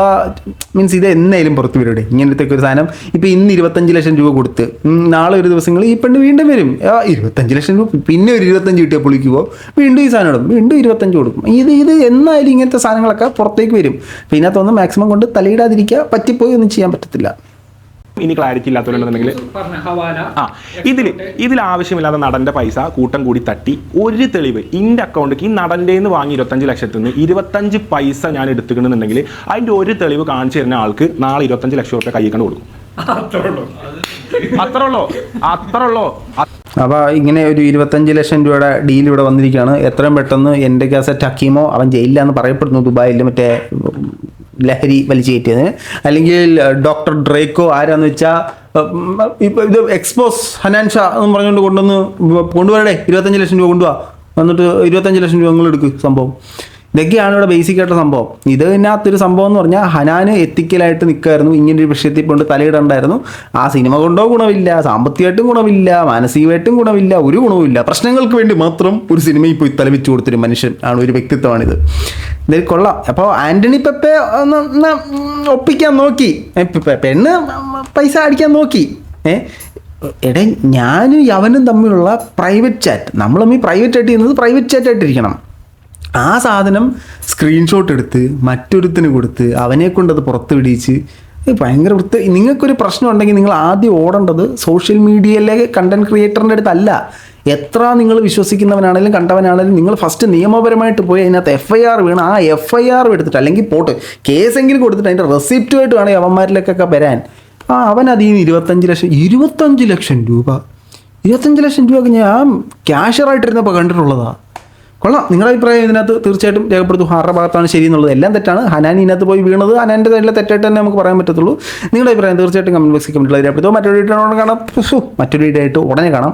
മീൻസ് ഇത് എന്നായാലും പുറത്ത് വരുടെ ഇങ്ങനത്തെ ഒരു സാധനം. ഇപ്പം ഇന്ന് 25 ലക്ഷം രൂപ കൊടുത്ത് നാളെ ഒരു ദിവസങ്ങളിൽ ഈ പെണ്ണ് വീണ്ടും വരും. 25 ലക്ഷം രൂപ പിന്നെ ഒരു 25 കിട്ടിയാൽ പൊളിക്കുമോ, വീണ്ടും ഈ സാധനം ഇടും, വീണ്ടും 25 കൊടുക്കും. ഇത് എന്നായാലും ഇങ്ങനത്തെ സാധനങ്ങളൊക്കെ പുറത്തേക്ക് വരും. അപ്പം ഇതിനകത്തൊന്നും മാക്സിമം കൊണ്ട് തലയിടാതിരിക്കുക, പറ്റിപ്പോയി ഒന്നും ചെയ്യാൻ പറ്റത്തില്ല. ഇനി ക്ലാരിറ്റി ഇല്ലാത്തവരുണ്ടെന്നുണ്ടെങ്കിൽ ഇതിൽ ആവശ്യമില്ലാതെ നടന്റെ പൈസ കൂട്ടം കൂടി തട്ടി ഒരു തെളിവ് ഇന്റെ അക്കൗണ്ടിൽ ഈ നടന്റെ നിന്ന് വാങ്ങി 25 ലക്ഷത്തിൽ നിന്ന് 25 പൈസ ഞാൻ എടുത്തുകണമെന്നുണ്ടെങ്കിൽ അതിന്റെ ഒരു തെളിവ് കാണിച്ചു തരുന്ന ആൾക്ക് നാളെ 25 ലക്ഷം രൂപ കൈ കണ്ട് കൊടുക്കും. അത്രയുള്ളോ. അപ്പോൾ ഇങ്ങനെ ഒരു 25 ലക്ഷം രൂപയുടെ ഡീൽ ഇവിടെ വന്നിരിക്കുകയാണ്. എത്രയും പെട്ടെന്ന് എൻ്റെ കാസറ്റ് ഹക്കീമോ അവൻ ജയിലിലാന്ന് പറയപ്പെടുന്നു, ദുബായിൽ മറ്റേ ലഹരി വലിച്ചു കയറ്റിയതിന്. അല്ലെങ്കിൽ ഡോക്ടർ ഡ്രേക്കോ ആരാന്ന് വെച്ചാൽ ഇപ്പോൾ ഇത് എക്സ്പോസ് ഹനാൻ ഷാ എന്ന് പറഞ്ഞുകൊണ്ട് കൊണ്ടുവരടേ 25 ലക്ഷം രൂപ കൊണ്ടുപോവാ, വന്നിട്ട് 25 ലക്ഷം രൂപ നിങ്ങൾ എടുക്കും. സംഭവം ഇതൊക്കെയാണ് ഇവിടെ ബേസിക് ആയിട്ടുള്ള സംഭവം. ഇതിനകത്തൊരു സംഭവം എന്ന് പറഞ്ഞാൽ ഹനാന് എത്തിക്കലായിട്ട് നിൽക്കുമായിരുന്നു. ഇങ്ങനൊരു വിഷയത്തിൽ കൊണ്ട് തലയിടണ്ടായിരുന്നു. ആ സിനിമ കൊണ്ടോ ഗുണമില്ല, സാമ്പത്തികമായിട്ടും ഗുണമില്ല, മാനസികമായിട്ടും ഗുണമില്ല, ഒരു ഗുണവുമില്ല. പ്രശ്നങ്ങൾക്ക് വേണ്ടി മാത്രം ഒരു സിനിമയിൽ പോയി തലവെച്ച് കൊടുത്തൊരു മനുഷ്യൻ ആണ്, ഒരു വ്യക്തിത്വമാണിത്. ഇതിൽ കൊള്ളാം. അപ്പോൾ ആൻ്റണി പെപ്പെ ഒപ്പിക്കാൻ നോക്കി, പെണ്ണ് പൈസ അടിക്കാൻ നോക്കി. എടേ ഞാനും അവനും തമ്മിലുള്ള പ്രൈവറ്റ് ചാറ്റ്, നമ്മൾ തമ്മിൽ പ്രൈവറ്റ് ചാറ്റ് ചെയ്യുന്നത് പ്രൈവറ്റ് ചാറ്റായിട്ടിരിക്കണം. ആ സാധനം സ്ക്രീൻഷോട്ട് എടുത്ത് മറ്റൊരുത്തിന് കൊടുത്ത് അവനെ കൊണ്ടത് പുറത്ത് പിടിച്ച് ഭയങ്കര നിങ്ങൾക്കൊരു പ്രശ്നം ഉണ്ടെങ്കിൽ നിങ്ങൾ ആദ്യം ഓടേണ്ടത് സോഷ്യൽ മീഡിയയിലെ കണ്ടന്റ് ക്രിയേറ്ററിൻ്റെ അടുത്തല്ല. എത്ര നിങ്ങൾ വിശ്വസിക്കുന്നവനാണെങ്കിലും കണ്ടവനാണെങ്കിലും നിങ്ങൾ ഫസ്റ്റ് നിയമപരമായിട്ട് പോയി അതിനകത്ത് FIR വീണ് ആ FIR എടുത്തിട്ട്, അല്ലെങ്കിൽ പോട്ട് കേസെങ്കിലും കൊടുത്തിട്ട് അതിൻ്റെ റെസിപ്റ്റുമായിട്ട് വേണം അവന്മാരിലേക്കൊക്കെ വരാൻ. അവൻ അതിൽ നിന്ന് 25 ലക്ഷം രൂപ 25 ലക്ഷം രൂപ ഞാൻ ക്യാഷറായിട്ടിരുന്നപ്പോൾ കണ്ടിട്ടുള്ളതാ. കൊള്ളാം. നിങ്ങളുടെ അഭിപ്രായം ഇതിനകത്ത് തീർച്ചയായിട്ടും രേഖപ്പെടുത്തും. ആരുടെ ഭാഗത്താണ് ശരി എന്നുള്ളത്. എല്ലാം തെറ്റാണ്. ഹനാൻ ഇതിനകത്ത് പോയി വീണത് ഹനാൻ്റെ സൈഡിലെ തെറ്റായിട്ട് തന്നെ നമുക്ക് പറയാൻ പറ്റത്തുള്ളൂ. നിങ്ങളുടെ അഭിപ്രായം തീർച്ചയായിട്ടും കമൻറ്റ് ബോക്സിൽ കമൻറ്റുകൾ രേഖപ്പെടുത്തും. മറ്റൊരു വീഡിയോ കാണാം. മറ്റൊരു വീഡിയോ ആയിട്ട് ഉടനെ കാണാം.